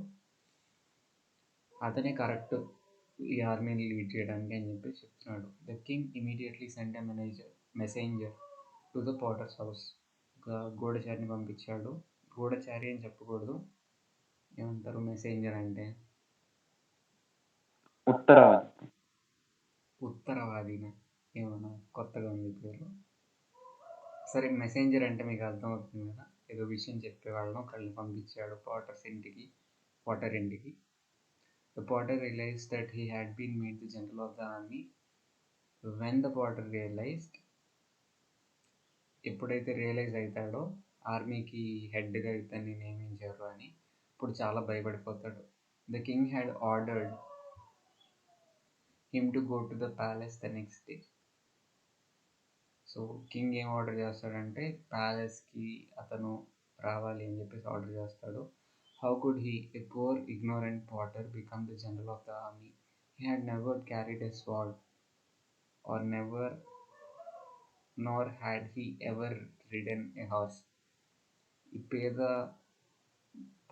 అతనే కరెక్ట్ ఈ ఆర్మీని లీడ్ చేయడానికి అని చెప్పేసి చెప్తున్నాడు. The king immediately cent a messenger to the Potter's house. ఒక గూఢచారిని పంపించాడు. గూఢచారి అని చెప్పకూడదు, ఏమంటారు మెసెంజర్ అంటే? ఉత్తరవాదిన ఏమన్నా కొత్తగా ఉంది పేరు. సరే, మెసెంజర్ అంటే మీకు అర్థమవుతుంది కదా, ఏదో విషయం చెప్పేవాళ్ళను ఒకళ్ళని పంపించాడు పోటర్ ఇంటికి. The potter realize that he had been made the general of the army. When the potter realized, ఎప్పుడైతే రియలైజ్ అవుతాడో ఆర్మీకి హెడ్గా ఇతన్ని నియమించారు అని, ఇప్పుడు చాలా భయపడిపోతాడు. The king had ordered him to go to the palace the next day. So king ఏం ఆర్డర్ చేస్తాడంటే ప్యాలెస్కి అతను రావాలి అని చెప్పేసి ఆర్డర్ చేస్తాడు. How could he, a poor ignorant potter, become the general of the army? He had never carried a sword or nor had he ever ridden a horse. ఈ పేద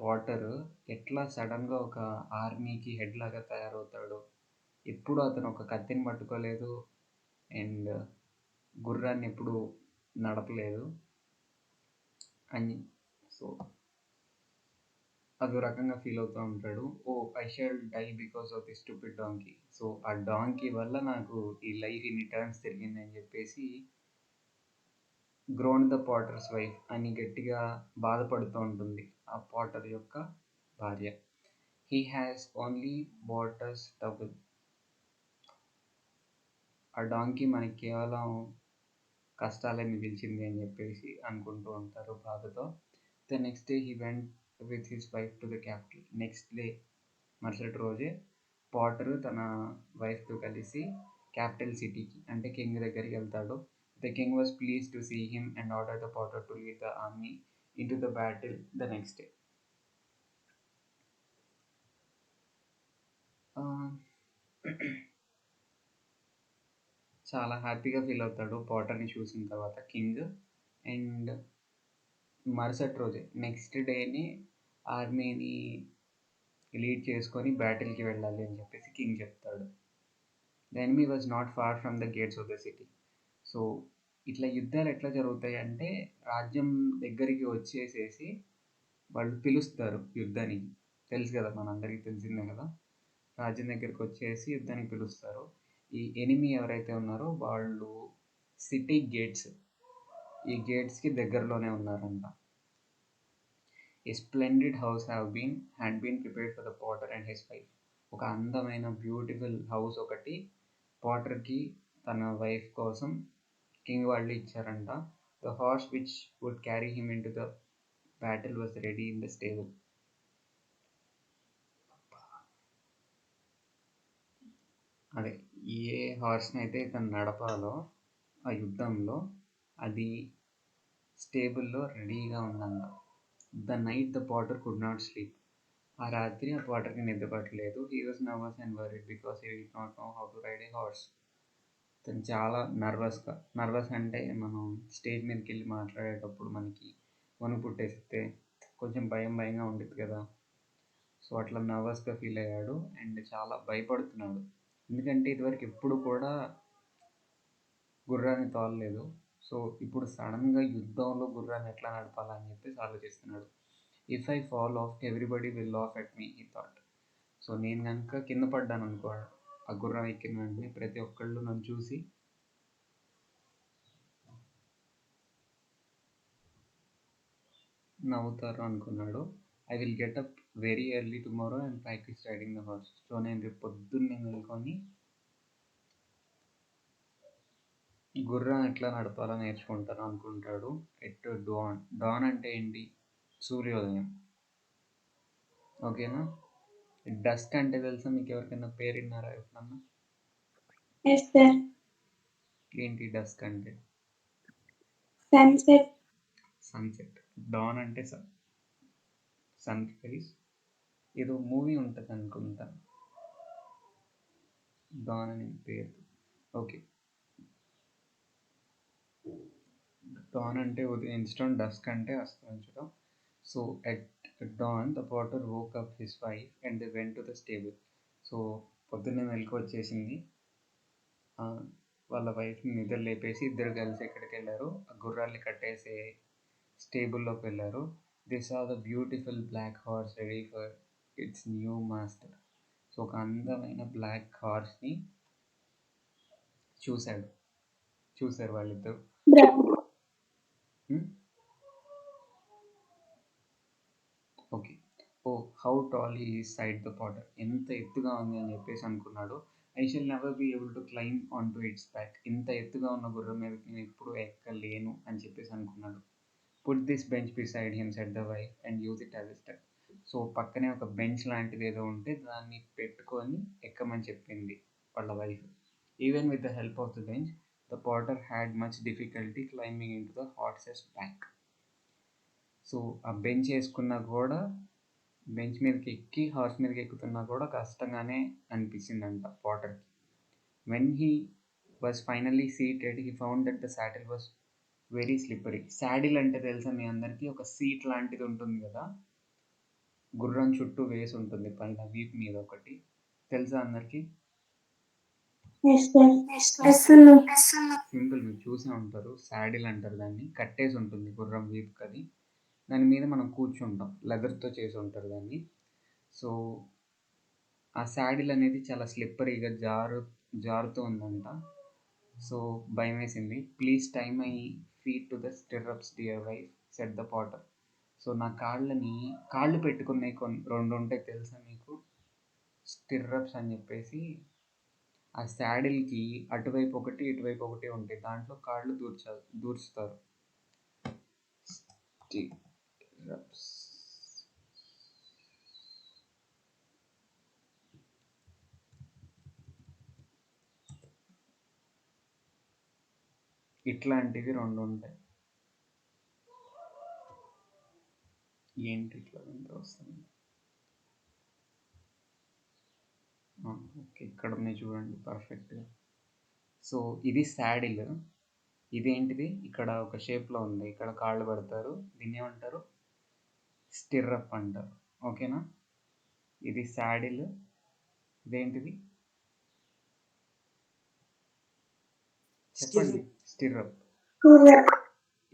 పోటర్ ఎట్లా సడన్గా ఒక ఆర్మీకి హెడ్ లాగా తయారవుతాడు? ఎప్పుడు అతను ఒక కత్తిని పట్టుకోలేదు అండ్ గుర్రాన్ని ఎప్పుడు నడపలేదు అని. సో అదో రకంగా ఫీల్ అవుతూ ఉంటాడు. Oh, I shall die because of the stupid donkey. So ఆ డాంకీ వల్ల నాకు ఈ లైఫ్ ఇన్ని టర్న్స్ తిరిగింది అని చెప్పేసి గ్రోన్ ద పాటర్స్ వైఫ్ అని గట్టిగా బాధపడుతూ ఉంటుంది ఆ పాటర్ యొక్క భార్య. He has only bought us double. ఆ డాంకీ మనకి కేవలం కష్టాలే మిగిల్చింది అని చెప్పేసి అనుకుంటూ ఉంటారు బాధతో. The next day he went with his wife to the capital. Next day, మరుసటి రోజే పాటర్ తన వైఫ్తో కలిసి క్యాపిటల్ సిటీకి అంటే కింగ్ దగ్గరికి వెళ్తాడు. The king was please to see him and order the potter to lead the army into the battle the next day. చాలా హ్యాపీగా ఫీల్ అవుతాడు పాటర్ని చూసిన తర్వాత కింగ్. అండ్ మరుసటి రోజే, నెక్స్ట్ డేని ఆర్మీని లీడ్ చేసుకొని బ్యాటిల్కి వెళ్ళాలి అని చెప్పేసి కింగ్ చెప్తాడు. The enemy was not far from the gates of the city. So ఇట్లా యుద్ధాలు ఎట్లా జరుగుతాయి అంటే రాజ్యం దగ్గరికి వచ్చేసేసి వాళ్ళు పిలుస్తారు యుద్ధానికి. తెలుసు కదా, మనందరికీ తెలిసిందే కదా, రాజ్యం దగ్గరికి వచ్చేసి యుద్ధానికి పిలుస్తారు. ఈ ఎనిమీ ఎవరైతే ఉన్నారో వాళ్ళు సిటీ గేట్స్, ఈ గేట్స్కి దగ్గరలోనే ఉన్నారంట. A splendid house had been prepared for the potter and his wife. ఒక అందమైన బ్యూటిఫుల్ హౌస్ ఒకటి పాటర్కి తన వైఫ్ కోసం కింగ్ వాళ్ళు ఇచ్చారంట. The horse which would carry him into the battle was ready in the stable. అదే, ఏ హార్స్ని అయితే తను నడపాలో ఆ యుద్ధంలో అది స్టేబుల్లో రెడీగా ఉందంట. The night the potter could not sleep. ఆ రాత్రి ఆ పాటర్కి నిద్ర పట్టలేదు. He was nervous and worried because he did not know how to ride a horse. తను చాలా నర్వస్ అంటే మనం స్టేజ్ మీదకి వెళ్ళి మాట్లాడేటప్పుడు మనకి వణుకు పుట్టేస్తే కొంచెం భయంగా ఉంటుంది కదా. సో అట్లా నర్వస్గా ఫీల్ అయ్యాడు అండ్ చాలా భయపడుతున్నాడు. ఎందుకంటే ఇదివరకు ఎప్పుడు కూడా గుర్రాన్ని తోలలేదు. సో ఇప్పుడు సడన్గా యుద్ధంలో గుర్రాన్ని ఎట్లా నడపాలని చెప్పేసి ఆలోచిస్తున్నాడు. If I fall of everybody will laugh at me, he thought. So నేను కనుక కింద పడ్డాను అనుకో ఆ గుర్రం ఎక్కిన వెంటనే ప్రతి ఒక్కళ్ళు నన్ను చూసి నవ్వుతారు అనుకున్నాడు. I will get up very early tomorrow and practice riding the horse. So నేను రేపు పొద్దున్నే మేల్కొని గుర్రం ఎట్లా నడపాలో నేర్చుకుంటాను అనుకుంటాడు. At don. డాన్ అంటే ఏంటి? సూర్యోదయం. ఓకేనా? డస్క్ అంటే తెలుసా మీకు? ఎవరికైనా పేరు విన్నారా ఎప్పుడన్నా? Yes sir. ఏంటి డస్క్ అంటే? సన్సెట్. సన్సెట్. డాన్ అంటే సన్ రైజ్. ఏదో మూవీ ఉంటుంది అనుకుంటా, డాన్ అనే పేరు. ఓకే, డాన్ అంటే ఉదయించడం, డస్క్ అంటే అస్తమించడం. So at dawn the potter woke up his wife and they went to the stable. So పొద్దున్నే మెలకు వచ్చేసింది. వాళ్ళ వైఫ్ని నిద్ర లేపేసి ఇద్దరు కలిసి ఎక్కడికి వెళ్ళారు? ఆ గుర్రాన్ని కట్టేసే స్టేబుల్లోకి వెళ్ళారు. They saw the beautiful black horse ready for its new master. So ఒక అందమైన బ్లాక్ హార్స్ని చూశారు వాళ్ళిద్దరు. Okay. Oh how tall he is sighed the potter. ఎంత ఎత్తుగా ఉంది అని చెప్పేసి అనుకున్నాడు. I shall never be able to climb on to its back. ఇంత ఎత్తుగా ఉన్న గుర్రం మీద నేను ఎప్పుడు ఎక్కలేను అని చెప్పేసి అనుకున్నాడు. Put this bench beside him said the wife and use it as a step. So పక్కనే ఒక బెంచ్ లాంటిది ఏదో ఉంటే దాన్ని పెట్టుకొని ఎక్కమని చెప్పింది వాళ్ళ wife. Even with the help of the bench the Potter had much difficulty climbing in to the horses back. So ఆ బెంచ్ వేసుకున్నా కూడా, బెంచ్ మీదకి ఎక్కి హార్స్ మీదకి ఎక్కుతున్నా కూడా కష్టంగానే అనిపించిందంట పాటర్కి. When he was finally seated he found that the saddle was very slippery. Saddle అంటే తెలుసా మీ అందరికీ? ఒక సీట్ లాంటిది ఉంటుంది కదా, గుర్రం చుట్టూ వేసి ఉంటుంది పైన వీప్ మీద ఒకటి. తెలుసా అందరికీ? సింపుల్, మీరు చూసే ఉంటారు. సాడిల్ అంటారు దాన్ని. కట్టేసి ఉంటుంది గుర్రం వీప్ అది. దాని మీద మనం కూర్చుంటాం. లెదర్తో చేసి ఉంటారు దాన్ని. సో ఆ సాడిల్ అనేది చాలా స్లిప్పరీగా జారుతూ ఉందంట. సో భయం వేసింది. Please tie my feet to the stirrups dear wife said the potter. So నా కాళ్ళు పెట్టుకునే రెండు ఉంటాయి తెలుసా మీకు? స్టిర్రప్స్ అని చెప్పేసి. ఆ శాడిల్కి అటువైపు ఒకటి ఇటువైపు ఒకటి ఉంటాయి. దాంట్లో కాళ్ళు దూర్చుతారు. స్టిర్రప్స్. ఇట్లాంటివి రెండు ఉంటాయి. ఏంటి ఇట్లా వస్తుంది? ఓకే, ఇక్కడ ఉన్నాయి చూడండి పర్ఫెక్ట్గా. సో ఇది శాడిల్. ఇదేంటిది? ఇక్కడ ఒక షేప్లో ఉంది. ఇక్కడ కాళ్ళు పెడతారు. దీన్ని ఏమంటారు? స్టిర్రప్ అంటారు. ఓకేనా? ఇది శాడిల్. ఇదేంటిది? చెప్పండి. స్టిర్రప్.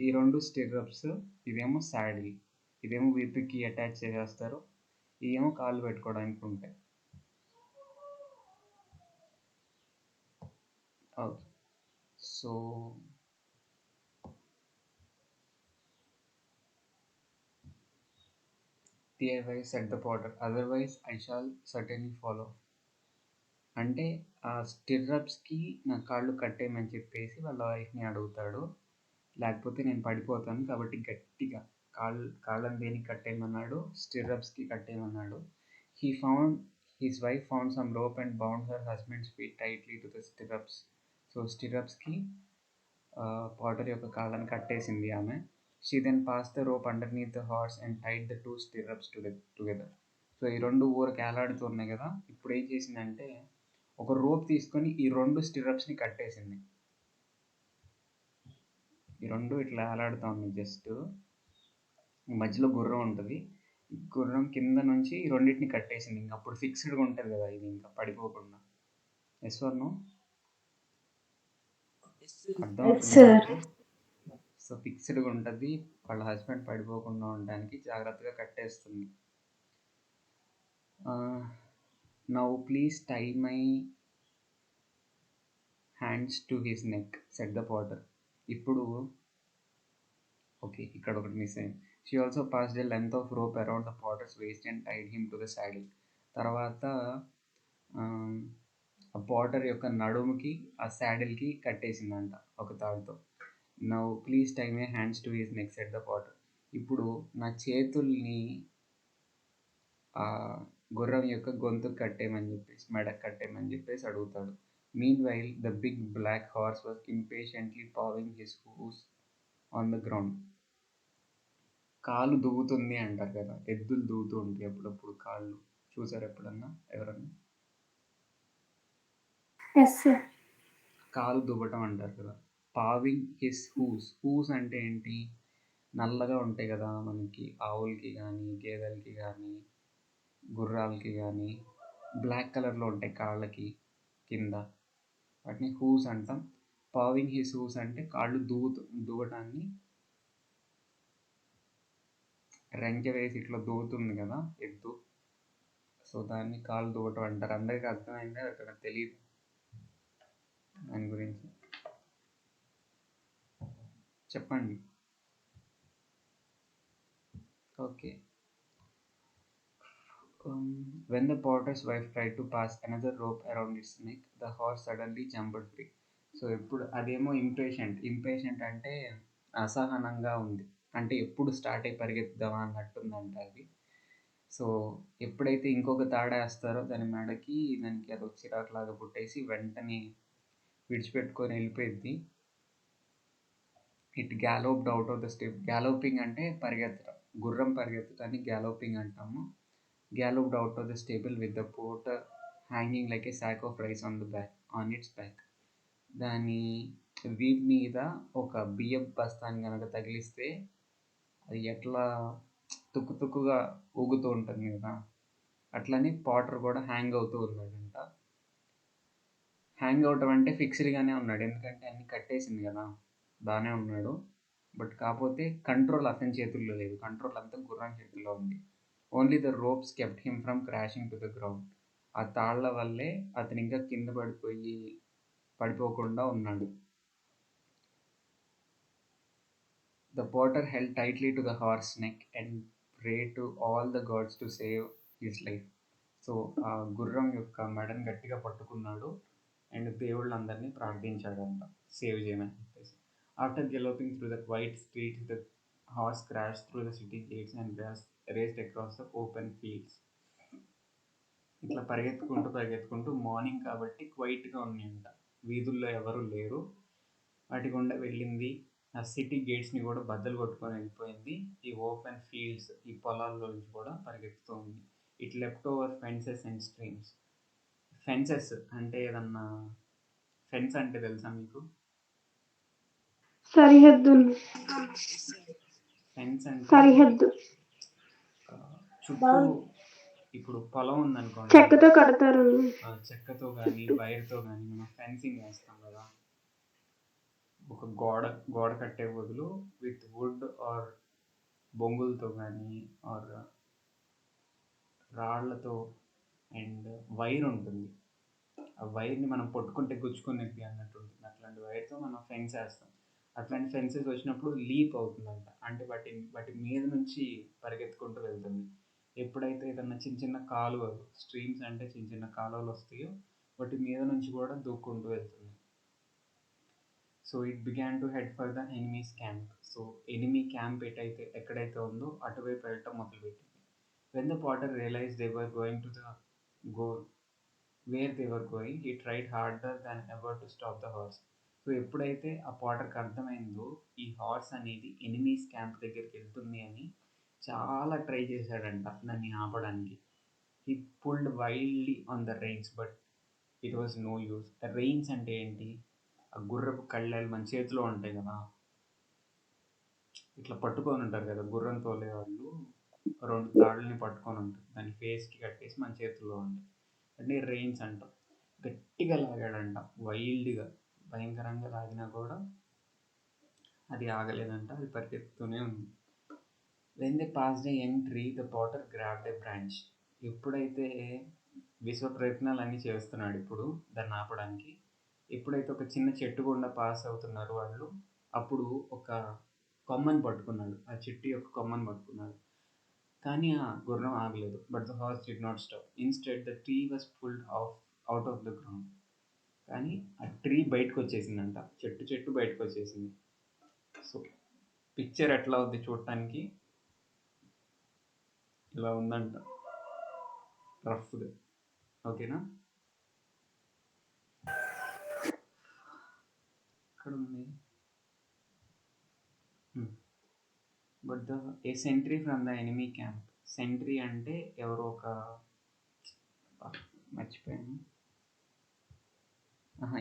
ఈ రెండు స్టిర్రప్స్. ఇదేమో శాడిల్. ఇదేమో వీపుకి అటాచ్ చేసేస్తారు. ఇవేమో కాళ్ళు పెట్టుకోవడానికి ఉంటాయి. Okay. So dear wife said the potter, otherwise I shall certainly follow. అంటే ఆ స్టిర్రప్స్కి నా కాళ్ళు కట్టేయమని చెప్పేసి వాళ్ళ వైఫ్ని అడుగుతాడు. లేకపోతే నేను పడిపోతాను, కాబట్టి గట్టిగా కాళ్ళని దేనికి కట్టేయమన్నాడు? స్టిర్రప్స్కి కట్టేయమన్నాడు. His wife found some rope and bound her husband's feet tightly to the stirrups. So స్టిర్రప్స్కి పాటర్ యొక్క కాళ్ళని కట్టేసింది ఆమె. She then pass the rope underneath the horse and tied the two stirrups together. So ఈ రెండు ఊరికి ఏలాడుతూ ఉన్నాయి కదా. ఇప్పుడు ఏం చేసిందంటే ఒక రోప్ తీసుకొని ఈ రెండు స్టిర్రప్స్ని కట్టేసింది. ఈ రెండు ఇట్లా ఏలాడుతూ ఉన్నాయి. జస్ట్ మధ్యలో గుర్రం ఉంటుంది. గుర్రం కింద నుంచి ఈ రెండింటిని కట్టేసింది. ఇంకా అప్పుడు ఫిక్స్డ్గా ఉంటుంది కదా ఇది, ఇంకా పడిపోకుండా. Yes or no? అర్థమవుతుంది. సో ఫిక్స్డ్గా ఉంటుంది. వాళ్ళ హస్బెండ్ పడిపోకుండా ఉండడానికి జాగ్రత్తగా కట్టేస్తుంది. Now please tie my hands to his neck said the potter. ఇప్పుడు ఓకే, ఇక్కడ ఒకటి మిస్ అయింది. She also passed a length of rope around the potter's waist and tied him to the saddle. తర్వాత ఆ పాటర్ యొక్క నడుముకి ఆ శాడిల్కి కట్టేసిందంట ఒక తాడుతో. Now please tie my hands to his neck said the potter. ఇప్పుడు నా చేతుల్ని ఆ గుర్రం యొక్క గొంతుకు కట్టేయమని చెప్పేసి, మెడకు కట్టేయమని చెప్పేసి అడుగుతాడు. Meanwhile the big black horse was impatiently pawing his hooves on the ground. కాలు దువ్వుతుంది అంటారు కదా, ఎద్దులు దువ్వుతూ ఉంటాయి అప్పుడప్పుడు కాళ్ళు. చూసారు ఎప్పుడన్నా ఎవరన్నా? Yes sir. కాలు దువ్వటం అంటారు కదా. పావింగ్ హిస్ హూస్ అంటే ఏంటి? నల్లగా ఉంటాయి కదా మనకి ఆవులకి కానీ, గేదెలకి కానీ, గుర్రాలకి కానీ బ్లాక్ కలర్లో ఉంటాయి కాళ్ళకి కింద, వాటిని హూస్ అంటాం. పావింగ్ హిస్ హూస్ అంటే కాళ్ళు దువ్వటాన్ని, రెంకె వేసి ఇట్లా దువ్వుతుంది కదా ఎద్దు, సో దాన్ని కాళ్ళు దువ్వటం అంటారు. అందరికీ అర్థమైందా? అక్కడ తెలియదు దాని గురించి చెప్పండి. Okay. When the potter's wife tried to pass another rope around its neck, the horse suddenly jumped free. So ఎప్పుడు అదేమో ఇంపేషెంట్ అంటే అసహనంగా ఉంది, అంటే ఎప్పుడు స్టార్ట్ అయ్యి పరిగెత్తుదామా అన్నట్టుందంట అది. సో ఎప్పుడైతే ఇంకొక తాడు వేస్తారో దాని మెడకి, దానికి అది చిరాకులాగా పుట్టేసి వెంటనే విడిచిపెట్టుకొని వెళ్ళిపోయింది. It galloped out of the stable. Galloping అంటే పరిగెత్తడం, గుర్రం పరిగెత్తడాన్ని గ్యాలోపింగ్ అంటాము. Galloped out of the stable with the porter hanging like a sack of rice on its back. దాని వీప్ మీద ఒక బియ్యం బస్తాన్ని కనుక తగిలిస్తే అది ఎట్లా తుక్కుగా ఊగుతూ ఉంటుంది కదా, అట్లని పాటర్ కూడా హ్యాంగ్ అవుతూ ఉన్నాడంట. హ్యాంగ్ అవటం అంటే ఫిక్స్డ్గానే ఉన్నాడు, ఎందుకంటే అన్ని కట్టేసింది కదా, బాగానే ఉన్నాడు. బట్ కాకపోతే కంట్రోల్ అతని చేతుల్లో లేదు, కంట్రోల్ అంతా గుర్రం చేతుల్లో ఉంది. Only the ropes kept him from crashing to the ground. ఆ తాళ్ల వల్లే అతను ఇంకా కింద పడిపోకుండా ఉన్నాడు. The potter held tightly to the horse neck and pray to all the gods to save his life. So ఆ గుర్రం యొక్క మెడని గట్టిగా పట్టుకున్నాడు అండ్ దేవుళ్ళందరినీ ప్రార్థించాడంట సేవ్ చేయమని చెప్పేసి. After galloping through the white streets, the horse crashed through the city gates and raced across the open fields. ఇట్లా పరిగెత్తుకుంటూ morning కాబట్టి క్వైట్గా ఉన్నాయంట, వీధుల్లో ఎవరు లేరు, వాటి గుండా వెళ్ళింది. ఆ సిటీ గేట్స్ని కూడా బద్దలు కొట్టుకొని వెళ్ళిపోయింది. ఈ ఓపెన్ ఫీల్డ్స్, ఈ పొలాల్లో నుంచి కూడా పరిగెత్తుతూ ఉంది. It left over fences and streams. Fences అంటే ఏదన్నా, ఫెన్స్ అంటే తెలుసా మీకు? సరిహద్దులు. ఫెన్స్ అంటే సరిహద్దు. చుట్టూ ఇప్పుడు పొలం ఉందనుకోండి, చెక్కతో కడతారు. చెక్కతో కానీ వైర్తో కానీ మనం ఫెన్సింగ్ వేస్తాం కదా. ఒక గోడ కట్టే బదులు విత్ వుడ్ ఆర్ బొంగులతో కానీ ఆర్ రాళ్లతో అండ్ వైర్ ఉంటుంది, ఆ వైర్ని మనం పట్టుకుంటే గుచ్చుకునేది అన్నట్టు ఉంటుంది. అట్లాంటి వైర్తో మనం ఫెన్స్ వేస్తాం. అట్లాంటి ఫెన్సెస్ వచ్చినప్పుడు లీప్ అవుతుందంట, అంటే వాటి మీద నుంచి పరిగెత్తుకుంటూ వెళ్తుంది. ఎప్పుడైతే ఏదన్నా చిన్న కాలువలు, స్ట్రీమ్స్ అంటే చిన్న కాలువలు వస్తాయో వాటి మీద నుంచి కూడా దూక్కుంటూ వెళ్తుంది. So it began to head for the enemies camp. So enemy camp ఎక్కడైతే ఉందో అటువైపు వెళ్ళటం మొదలుపెట్టింది. When the potter realize they were going to the where they were going, he tried harder than ever to stop the horse. So ఎప్పుడైతే ఆ పాటర్కి అర్థమైందో ఈ horse అనేది ఎనిమీస్ క్యాంప్ దగ్గరికి వెళ్తుంది అని, చాలా ట్రై చేశాడంట దాన్ని ఆపడానికి. He pulled wildly on the reins but it was no use. Reins అంటే ఏంటి? ఆ గుర్రపు కళ్ళాలు మన చేతిలో ఉంటాయి కదా, ఇట్లా పట్టుకొని ఉంటారు కదా గుర్రం తోలే వాళ్ళు, 2 తాళ్ళని పట్టుకొని ఉంటారు, దాన్ని ఫేస్కి కట్టేసి మన చేతుల్లో ఉంటాయి, అంటే రెయిన్స్ అంటాం. గట్టిగా లాగాడంట, వైల్డ్గా భయంకరంగా లాగినా కూడా అది ఆగలేదంట, అది పరిగెత్తుతూనే ఉంది. When they passed a young tree, the Potter grabbed a branch. ఎప్పుడైతే విశ్వ ప్రయత్నాలన్నీ చేస్తున్నాడు ఇప్పుడు దాన్ని ఆపడానికి, ఎప్పుడైతే ఒక చిన్న చెట్టు గుండా పాస్ అవుతున్నారు వాళ్ళు, అప్పుడు ఒక కొమ్మని పట్టుకున్నాడు, ఆ చెట్టు యొక్క కొమ్మని పట్టుకున్నాడు. కానీ ఆ గుర్రం ఆగలేదు. But the horse did not stop. Instead the tree was pulled out of the ground. కానీ ఆ ట్రీ బయటకు వచ్చేసిందంట, చెట్టు బయటకు వచ్చేసింది. సో పిక్చర్ ఎట్లా ఉంది చూడటానికి, ఇలా ఉందంట రఫ్గా. ఓకేనా? ఇక్కడ ఉంది. But a sentry from the enemy camp. Sentry అంటే ఎవరో ఒక, మర్చిపోయాను.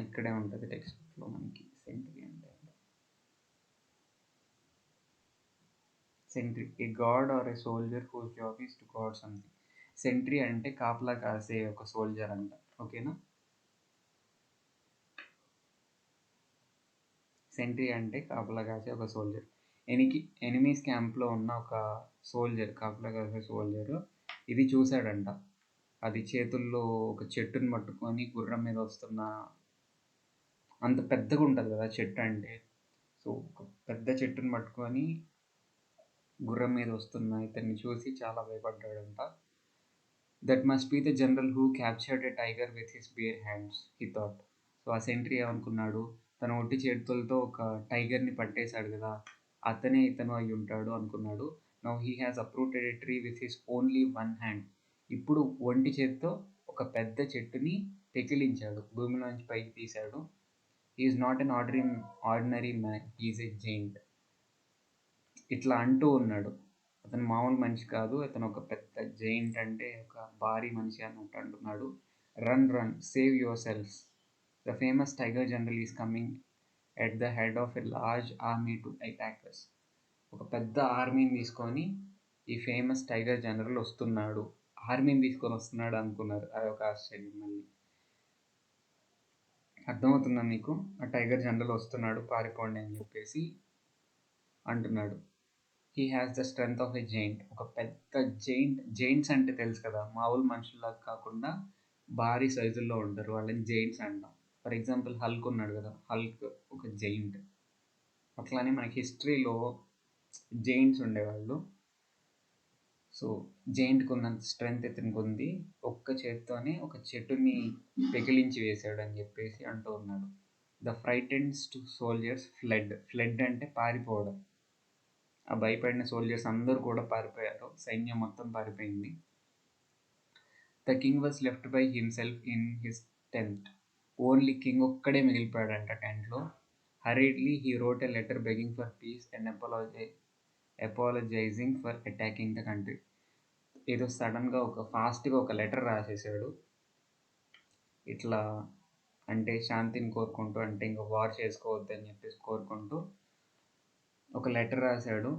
ఇక్కడే ఉంటుంది టెక్స్ట్ బుక్లో మనకి. సెంట్రీ అంటే sentry, a guard or a soldier whose job is to guard something. Sentry అంటే కాపలా కాసే ఒక సోల్జర్ అంట. ఓకేనా? సెంట్రీ అంటే కాపలా కాసే ఒక సోల్జర్. ఎనిమీస్ క్యాంప్లో ఉన్న ఒక సోల్జర్, కాపలా కాసే సోల్జర్ ఇది చూశాడంట. అది చేతుల్లో ఒక చెట్టుని పట్టుకొని గుర్రం మీద వస్తున్న, అంత పెద్దగా ఉంటుంది కదా చెట్టు అంటే. సో ఒక పెద్ద చెట్టుని పట్టుకొని గుర్రం మీద వస్తున్న ఇతన్ని చూసి చాలా భయపడ్డాడంట. That must be the general who captured a tiger with his bare hands, he thought. So ఆ సెంట్రీ ఏమనుకున్నాడు, తన ఒట్టి చేతులతో ఒక టైగర్ని పట్టేశాడు కదా, అతనే ఇతను అయి ఉంటాడు అనుకున్నాడు. Now he has uprooted a tree with his only one hand. ఇప్పుడు ఒంటి చేత్తో ఒక పెద్ద చెట్టుని పెకిలించాడు, భూమిలోంచి పైకి తీశాడు. Is not an ordinary man, is a giant. ఇట్లా అంటూ ఉన్నాడు, అతను మామూలు మనిషి కాదు, అతను ఒక పెద్ద జైంట్, అంటే ఒక భారీ మనిషి అన్నట్టు అంటున్నాడు. Run run, save yourselves, the famous tiger general is coming at the head of a large army to attack us. ఒక పెద్ద ఆర్మీని తీసుకొని ఈ ఫేమస్ టైగర్ జనరల్ వస్తున్నాడు. ఆర్మీని తీసుకొని వస్తున్నాడు అనుకున్నారు, అదొక ఆశ్చర్యం. మళ్ళీ అర్థమవుతుందా మీకు? ఆ టైగర్ జనరల్ వస్తున్నాడు, పారిపోండి అని చెప్పేసి అంటున్నాడు. He has the strength of a giant. ఒక పెద్ద జైంట్స్ అంటే తెలుసు కదా, మామూలు మనుషుల్లాగా కాకుండా భారీ సైజుల్లో ఉంటారు, వాళ్ళని జైంట్స్ అంటాం. ఫర్ ఎగ్జాంపుల్ హల్క్ ఉన్నాడు కదా, హల్క్ ఒక జైంట్. అట్లానే మనకి హిస్టరీలో జైంట్స్ ఉండేవాళ్ళు. సో జైంట్కి ఉన్నంత స్ట్రెంగ్త్ ఇతనికి ఉంది, ఒక్క చేత్తోనే ఒక చెట్టుని పెకిలించి వేశాడు అని చెప్పేసి అంటూ ఉన్నాడు. ద ఫ్రైటెన్డ్ సోల్జర్స్ ఫ్లెడ్ అంటే పారిపోవడం. ఆ భయపడిన సోల్జర్స్ అందరూ కూడా పారిపోయారు, సైన్యం మొత్తం పారిపోయింది. The king was left by himself in his tent. Only king ఒక్కడే మిగిలిపోయాడంట టెంట్లో. Hurriedly he wrote a letter begging for peace and apologising for attacking the country. ఏదో సడన్గా ఫాస్ట్గా ఒక లెటర్ రాసేసాడు, ఇట్లా అంటే శాంతిని కోరుకుంటూ, అంటే ఇంకా వార్ చేసుకోవద్దు అని చెప్పేసి కోరుకుంటూ ఒక లెటర్ రాశాడు.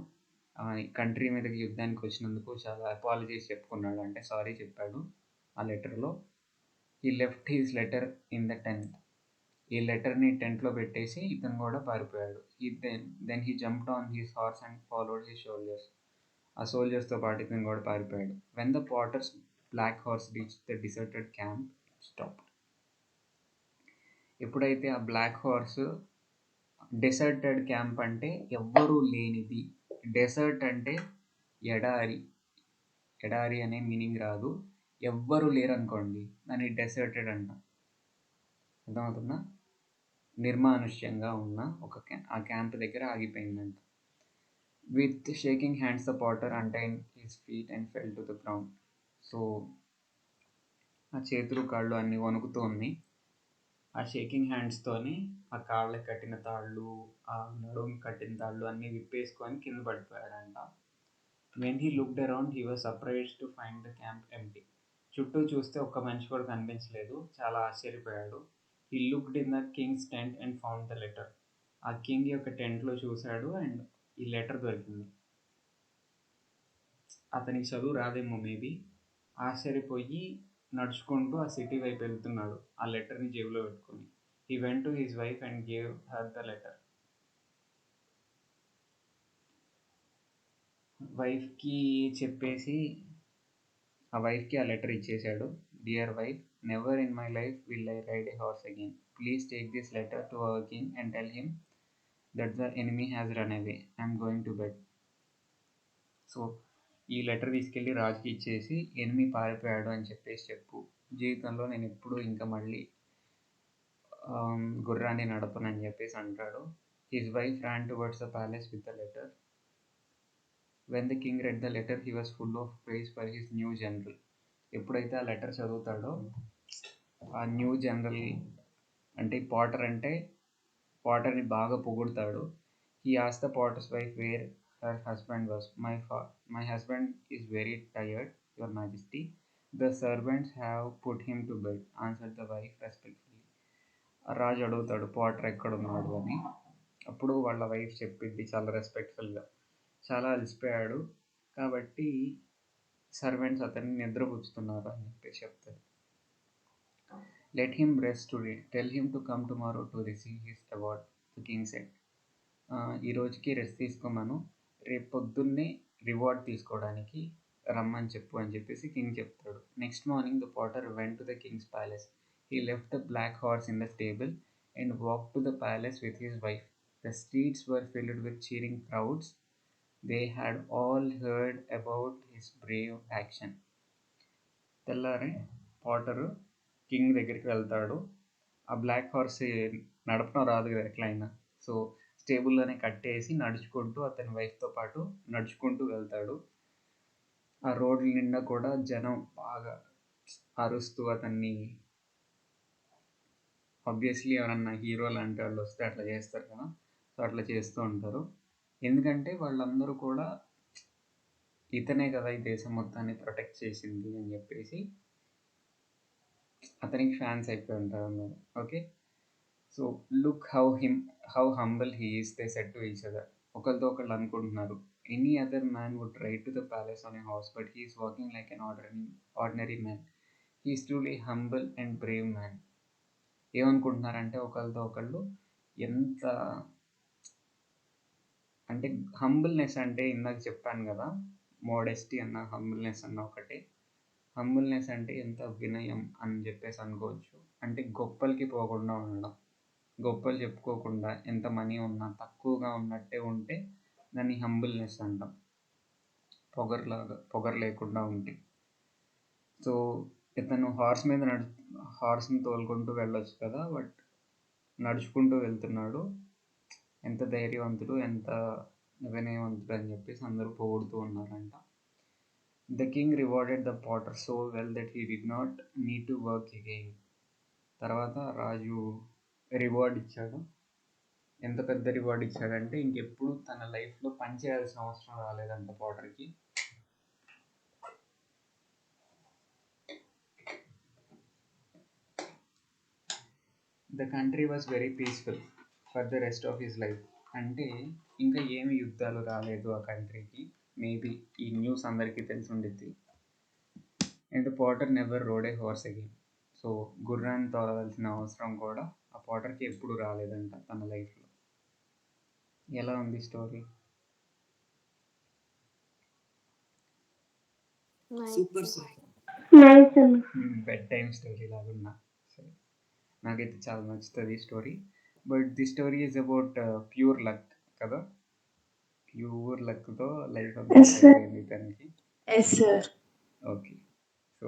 కంట్రీ మీదకి యుద్ధానికి వచ్చినందుకు చాలా అపాలజీస్ చెప్పుకున్నాడు, అంటే సారీ చెప్పాడు ఆ లెటర్లో. He left his letter in the tent. ఈ లెటర్ని టెంట్లో పెట్టేసి ఇతను కూడా పారిపోయాడు. Then he jumped on his horse and followed his soldiers. ఆ సోల్జర్స్తో పాటు ఇతను కూడా పారిపోయాడు. When the Potter's black horse reach the deserted camp stopped. ఎప్పుడైతే ఆ బ్లాక్ హార్స్, డెసర్టెడ్ క్యాంప్ అంటే ఎవ్వరూ లేనిది, డెసర్ట్ అంటే ఎడారి అనే మీనింగ్ రాదు, ఎవ్వరూ లేరు అనుకోండి దాన్ని డెసర్టెడ్ అంట. అర్థమవుతుందా? నిర్మానుష్యంగా ఉన్న ఆ క్యాంప్ దగ్గర ఆగిపోయిందంట. With shaking hands the potter untied his feet and fell to the ground. So ఆ చేతులు కాళ్ళు అన్నీ వణుకుతూ ఉన్నాయి. ఆ షేకింగ్ హ్యాండ్స్తోని ఆ కాళ్ళకి కట్టిన తాళ్ళు, ఆ నడుము కట్టిన తాళ్ళు అన్నీ విప్పేసుకొని కింద పడిపోయారంట. When he looked around he was surprised to find the camp empty. చుట్టూ చూస్తే ఒక్క మనిషి కూడా కనిపించలేదు, చాలా ఆశ్చర్యపోయాడు. He looked in the king's tent and found the letter. ఆ కింగ్ యొక్క టెంట్లో చూశాడు అండ్ ఈ లెటర్ దొరికింది. అతనికి చదువు రాదేమో మేబీ, ఆశ్చర్యపోయి నడుచుకుంటూ ఆ సిటీ వైపు వెళ్తున్నాడు ఆ లెటర్ని జేబులో పెట్టుకొని. He went to his wife and gave her the letter. వైఫ్కి చెప్పేసి ఆ వైఫ్కి ఆ లెటర్ ఇచ్చేశాడు. Dear wife, never in my life will I ride a horse again. Please take this letter to our king and tell him that the enemy has run away. I'm going to bed. So ఈ letter తీసుకెళ్ళి రాజుకి ఇచ్చేసి enemy పారిపోయాడు అని చెప్పేసి చెప్పు. జీవితంలో నేను ఎప్పుడు ఇంకా మళ్ళీ గుర్రాన్ని నడపనని చెప్పేసి అంటాడు. His wife ran towards the palace with the letter. When the king read the letter, he was full of praise for his new general. ఎప్పుడైతే ఆ లెటర్ చదువుతాడో ఆ న్యూ జనరల్ అంటే పాటర్ని బాగా పొగుడతాడు. హీ ఆస్ the potter's wife where her husband was. My husband is very tired, your majesty. The servants have put him to bed, answered the wife respectfully. రాజు అడుగుతాడు పాటర్ ఎక్కడున్నాడు అని. అప్పుడు వాళ్ళ వైఫ్ చెప్పింది చాలా రెస్పెక్ట్ఫుల్గా, చాలా అలసిపోయాడు కాబట్టి సర్వెంట్స్ అతన్ని నిద్రపుచ్చుతున్నారు అని చెప్పేసి చెప్తారు. Let him rest today, tell him to come tomorrow to receive his award, the king said. ఈ రోజుకి రెస్ట్ తీసుకోమను, రేపు పొద్దున్నే రివార్డ్ తీసుకోవడానికి రమ్మని చెప్పు అని చెప్పేసి కింగ్ చెప్తాడు. Next morning the potter went to the king's palace. He left the black horse in the stable and walk to the palace with his wife. The streets were filled with cheering crowds. They had all heard about his brave action. తెల్లారి potter king దగ్గరికి వెళ్తాడు. ఆ black horse నడపడం రాదు కదా ఎట్లయినా, so స్టేబుల్లోనే కట్టేసి నడుచుకుంటూ అతని వైఫ్తో పాటు నడుచుకుంటూ వెళ్తాడు. ఆ రోడ్ల నిండా కూడా జనం బాగా అరుస్తూ అతన్ని, ఆబ్వియస్లీ ఎవరన్నా హీరో లాంటి వాళ్ళు వస్తే అట్లా చేస్తారు కదా, సో అట్లా చేస్తూ ఉంటారు. ఎందుకంటే వాళ్ళందరూ కూడా ఇతనే కదా ఈ దేశం మొత్తాన్ని ప్రొటెక్ట్ చేసింది అని చెప్పేసి అతనికి ఫ్యాన్స్ అయిపోయి ఉంటారు అన్నమాట. Okay, so look how humble he is, they said to each other. ఒకరితో ఒకళ్ళు అనుకుంటున్నారు, any other man would ride to the palace on a horse, but he is walking like an ordinary man. He is truly humble and brave man. ఏమనుకుంటున్నారంటే ఒకరితో ఒకళ్ళు ఎంత అంటే humbleness అంటే ఇందాక చెప్పాను కదా, మోడెస్టీ అన్న హంబుల్నెస్ అన్న ఒకటే. హంబుల్నెస్ అంటే ఎంత వినయం అని చెప్పేసి అనుకోవచ్చు. అంటే గొప్పలకి పోకుండా ఉండడం, గొప్పలు చెప్పుకోకుండా ఎంత మనీ ఉన్నా తక్కువగా ఉన్నట్టే ఉంటే దాన్ని హంబుల్నెస్ అంటాం. పొగరు లేకుండా ఉంటే. సో ఇతను హార్స్ని తోలుకుంటూ వెళ్ళొచ్చు కదా, బట్ నడుచుకుంటూ వెళ్తున్నాడు. ఎంత ధైర్యవంతుడు, ఎంత వినయవంతుడు అని చెప్పేసి అందరూ పొగుడుతూ ఉన్నారంట. The king rewarded the potter so well that he did not need to work again. తర్వాత రాజు రివార్డ్ ఇచ్చాడు. ఎంత పెద్ద రివార్డ్ ఇచ్చాడంటే ఇంకెప్పుడు తన లైఫ్లో పని చేయాల్సిన అవసరం రాలేదంట పాటర్కి. The country was very peaceful for the rest of his life. అంటే ఇంకా ఏమి యుద్ధాలు రాలేదు ఆ కంట్రీకి. మేబీ ఈ న్యూస్ అందరికీ తెలిసి ఉండిద్ది. And Potter never road A horse again. So గుర్రాన్ని తోలవలసిన అవసరం కూడా ఆ పాటర్కి ఎప్పుడు రాలేదంట తన లైఫ్లో. ఎలా ఉంది స్టోరీ? Super sir. నైస్ అన్న. బెడ్ టైమ్ స్టోరీ లాగున్నా. సరే, నాకైతే చాలా నచ్చుతుంది story. But the story is about pure luck కదా, ప్యూర్ లక్తో లైఫ్ అంతా Yes, sir. అయిపోయింది తనకి. Yes sir. ఓకే, సో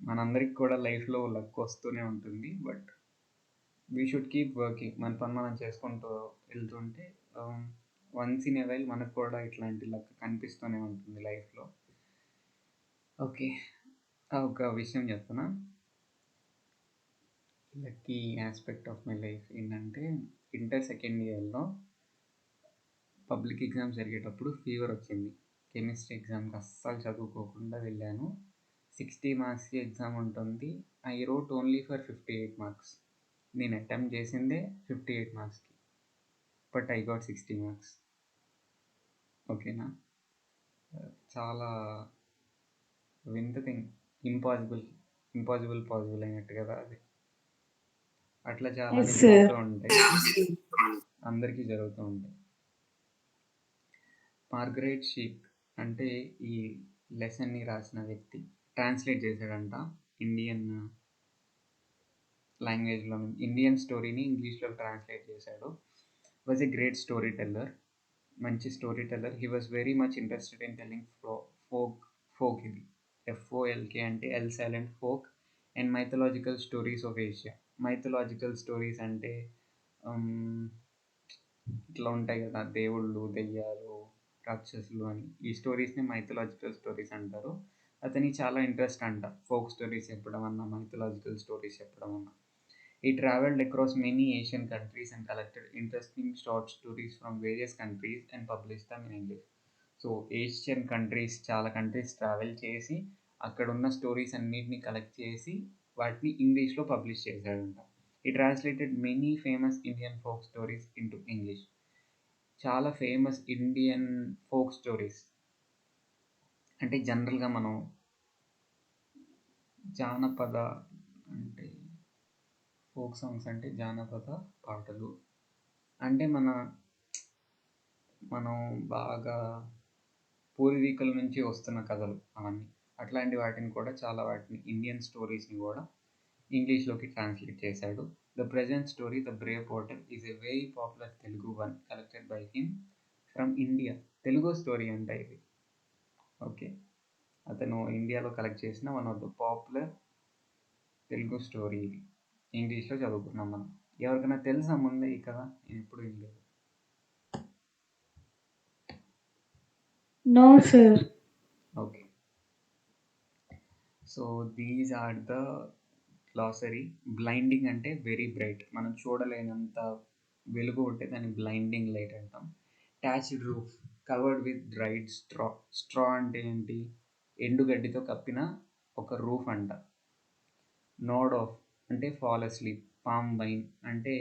మనందరికి కూడా లైఫ్లో లక్ వస్తూనే ఉంటుంది, but we should keep working. మన పని మనం చేసుకుంటూ వెళ్తుంటే వన్స్ ఇన్ ఏ వైల్ మనకు కూడా ఇట్లాంటి లక్ కనిపిస్తూనే ఉంటుంది లైఫ్లో. ఓకే, ఒక విషయం చెప్తున్నా. Lucky aspect of my life ఏంటంటే, ఇంటర్ సెకండ్ ఇయర్లో పబ్లిక్ ఎగ్జామ్స్ జరిగేటప్పుడు ఫీవర్ వచ్చింది. కెమిస్ట్రీ ఎగ్జామ్కి అస్సలు చదువుకోకుండా వెళ్ళాను. 60 మార్క్స్కి ఎగ్జామ్ ఉంటుంది. I wrote only for 58 marks. నేను అటెంప్ట్ చేసిందే 58 మార్క్స్కి, బట్ ఐ గాట్ 60 మార్క్స్. ఓకేనా, చాలా వింత థింగ్. ఇంపాసిబుల్ పాసిబుల్ అయినట్టు కదా అది. అట్లా చాలా Yes, sir. జరుగుతూ ఉంటాయి, అందరికీ జరుగుతూ ఉంటాయి. మార్గరెట్ షీక్ అంటే ఈ లెసన్ని రాసిన వ్యక్తి ట్రాన్స్లేట్ చేశాడంట ఇండియన్ లాంగ్వేజ్లో. ఇండియన్ స్టోరీని ఇంగ్లీష్లో ట్రాన్స్లేట్ చేశాడు. Was a great story teller, మంచి story teller. He was very much interested in telling folk ఇది FOLK అంటే L silent folk and mythological stories of Asia. Mythological stories అంటే ఇట్లా ఉంటాయి కదా, దేవుళ్ళు, దెయ్యాలు, రాక్షసులు అని. ఈ స్టోరీస్ని మైథలాజికల్ స్టోరీస్ అంటారు. అతనికి చాలా ఇంట్రెస్ట్ అంట ఫోక్ స్టోరీస్ చెప్పడం అన్న, మైథలాజికల్ స్టోరీస్ చెప్పడం అన్న. He traveled across many Asian countries and collected interesting short stories from various countries and published them in English. So Asian countries, చాలా కంట్రీస్ ట్రావెల్ చేసి అక్కడ ఉన్న స్టోరీస్ అన్నిటిని కలెక్ట్ చేసి వాటిని ఇంగ్లీష్లో పబ్లిష్ చేశాడంట. ఈ translated many famous Indian folk stories into English. చాలా ఫేమస్ ఇండియన్ ఫోక్ స్టోరీస్ అంటే జనరల్గా మనం జానపద అంటే ఫోక్ సాంగ్స్ అంటే జానపద పాటలు అంటే మనం బాగా పూర్వీకుల నుంచి వస్తున్న కథలు అవన్నీ. అట్లాంటి వాటిని కూడా వాటిని ఇండియన్ స్టోరీస్ని కూడా ఇంగ్లీష్లోకి ట్రాన్స్లేట్ చేశాడు. The present story the Brave portal is a very popular Telugu one collected by him from India. Telugu story అంట ఇది. ఓకే, అతను ఇండియాలో కలెక్ట్ చేసిన one of the popular Telugu story ఇది. ఇంగ్లీష్లో చదువుకున్నాం మనం. ఎవరికైనా తెలుసా ముందే ఈ కథ? నేను ఎప్పుడు వినలేదు. No sir. Okay, so these are the glossary. Blinding అంటే వెరీ బ్రైట్, మనం చూడలేనంత వెలుగు ఉంటే దాన్ని బ్లైండింగ్ లైట్ అంటాం. Thatched roof covered with dried straw. Straw అంటే ఏంటి? ఎండుగడ్డితో కప్పిన ఒక రూఫ్ అంట. నోడ్ ఆఫ్ అంటే ఫాల్ అస్లీప్. పామ్ వైన్ అంటే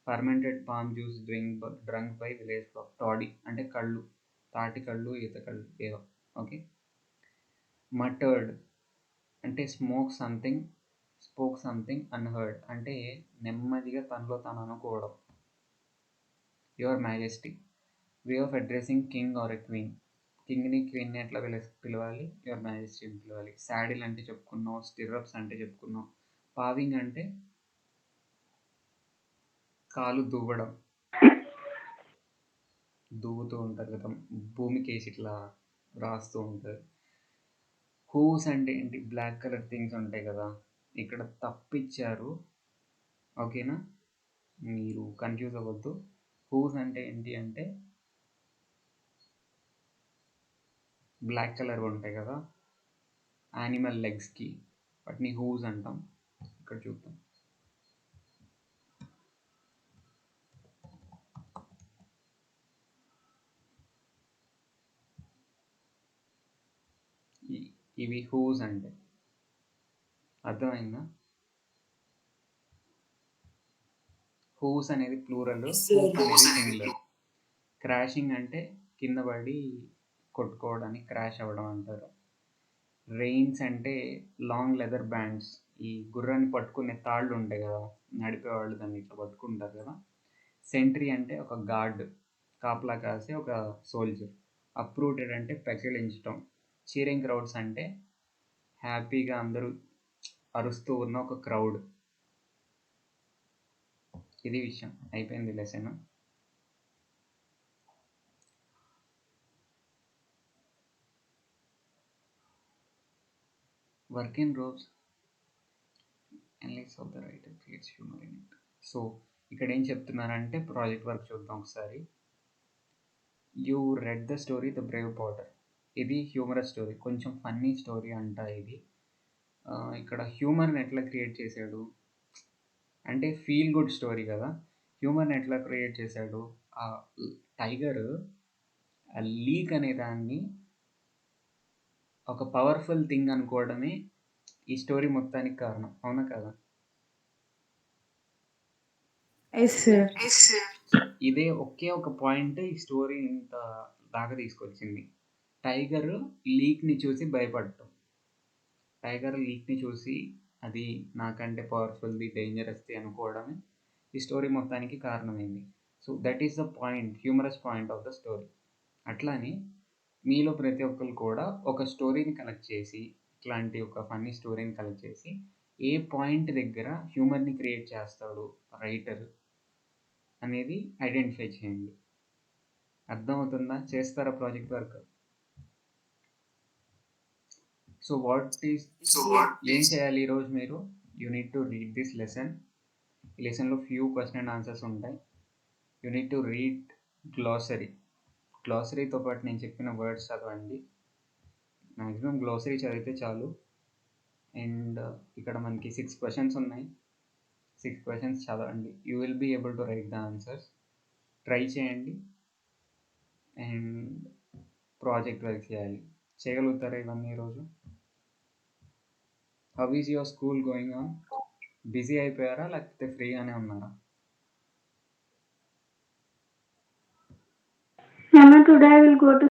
fermented palm juice drunk by village folk. Toddy అంటే కళ్ళు, తాటి కళ్ళు, ఈత కళ్ళు ఏదో. ఓకే. మటర్డ్ అంటే స్పోక్ సంథింగ్ అన్హర్డ్ అంటే నెమ్మదిగా తనలో తాను అనుకోవడం. Your majesty way of addressing king or a queen. కింగ్ని క్వీన్ని ఎట్లా పిలవాలి? యువర్ మ్యాజెస్టీని పిలవాలి. శాడిల్ అంటే చెప్పుకున్నాం, స్టిర్రప్స్ అంటే చెప్పుకున్నాం. పావింగ్ అంటే కాలు దువ్వడం, దువ్వుతూ ఉంటారు కదా, భూమికేసి ఇట్లా రాస్తూ ఉంటారు. హూస్ అంటే ఏంటి? బ్లాక్ కలర్ థింగ్స్ ఉంటాయి కదా, ఇక్కడ తప్పిచ్చారు. ఓకేనా, మీరు కన్ఫ్యూజ్ అవ్వద్దు. హూస్ అంటే ఏంటి అంటే బ్లాక్ కలర్ ఉంటాయి కదా యానిమల్ లెగ్స్కి, వాటిని హూస్ అంటాం. ఇక్కడ చూద్దాం. ఇవి హూస్ అంటే, అర్థమైందా? హూస్ అనేది ప్లూరల్, హూప్ అనేది సింగులర్. క్రాషింగ్ అంటే కింద పడి కొట్టుకోవడానికి క్రాష్ అవ్వడం అంటారు. రెయిన్స్ అంటే లాంగ్ లెదర్ బ్యాండ్స్, ఈ గుర్రాన్ని పట్టుకునే తాళ్ళు ఉంటాయి కదా, నడిపేవాళ్ళు దాన్ని ఇట్లా పట్టుకుంటారు కదా. సెంట్రీ అంటే ఒక గార్డ్, కాపలా కాసే ఒక సోల్జర్. అప్రూటెడ్ అంటే పెకిలించడం. చీరింగ్ క్రౌడ్స్ అంటే హ్యాపీగా అందరూ అరుస్తూ ఉన్న ఒక క్రౌడ్. ఇది విషయం. అయిపోయింది lesson. Work in robes analyse of the writer creates humour in it. So ఇక్కడ ఏం చెప్తున్నారంటే ప్రాజెక్ట్ వర్క్ చూద్దాం ఒకసారి. You read the story the Brave Porter. ఇది హ్యూమరస్ స్టోరీ, కొంచెం ఫన్నీ స్టోరీ అంట ఇది. ఇక్కడ హ్యూమర్ని ఎట్లా క్రియేట్ చేశాడు అంటే ఫీల్ గుడ్ స్టోరీ కదా, హ్యూమర్ని ఎట్లా క్రియేట్ చేశాడు? ఆ టైగర్ ఆ లీక్ అనే దాన్ని ఒక పవర్ఫుల్ థింగ్ అనుకోవడమే ఈ స్టోరీ మొత్తానికి కారణం, అవునా కదా? ఇదే ఒకే ఒక పాయింట్ ఈ స్టోరీ ఇంత దాకా తీసుకొచ్చింది. టైగర్ లీక్ని చూసి భయపడటం, టైగర్ లీక్ని చూసి అది నాకంటే పవర్ఫుల్ది, డేంజరస్ది అనుకోవడమే ఈ స్టోరీ మొత్తానికి కారణమైంది. So that is the point, humorous point of the story. అట్లానే మీలో ప్రతి ఒక్కరు కూడా ఒక స్టోరీని కలెక్ట్ చేసి, ఇట్లాంటి ఒక ఫన్నీ స్టోరీని కలెక్ట్ చేసి ఏ పాయింట్ దగ్గర హ్యూమర్ని క్రియేట్ చేస్తాడు రైటర్ అనేది ఐడెంటిఫై చేయండి. అర్థమవుతుందా? చేస్తారా ప్రాజెక్ట్ వర్క్? సో ఏం చేయాలి ఈరోజు మీరు? You need to read this lesson ఈ లెసన్లో ఫ్యూ క్వశ్చన్ అండ్ ఆన్సర్స్ ఉంటాయి. యూ నీడ్ టు రీడ్ గ్లాసరీతో పాటు నేను చెప్పిన వర్డ్స్ చదవండి. మ్యాక్సిమం గ్లాసరీ చదివితే చాలు. అండ్ ఇక్కడ మనకి 6 క్వశ్చన్స్ ఉన్నాయి. 6 క్వశ్చన్స్ చదవండి. You will be able to write the answers. Try చేయండి అండ్ ప్రాజెక్ట్ వర్క్ చేయాలి. చేయగలుగుతారా ఇవన్నీ ఈరోజు? How is your school going on? Busy అయిపోయారా లేకపోతే ఫ్రీగానే ఉన్నారా? Nana, today I will go to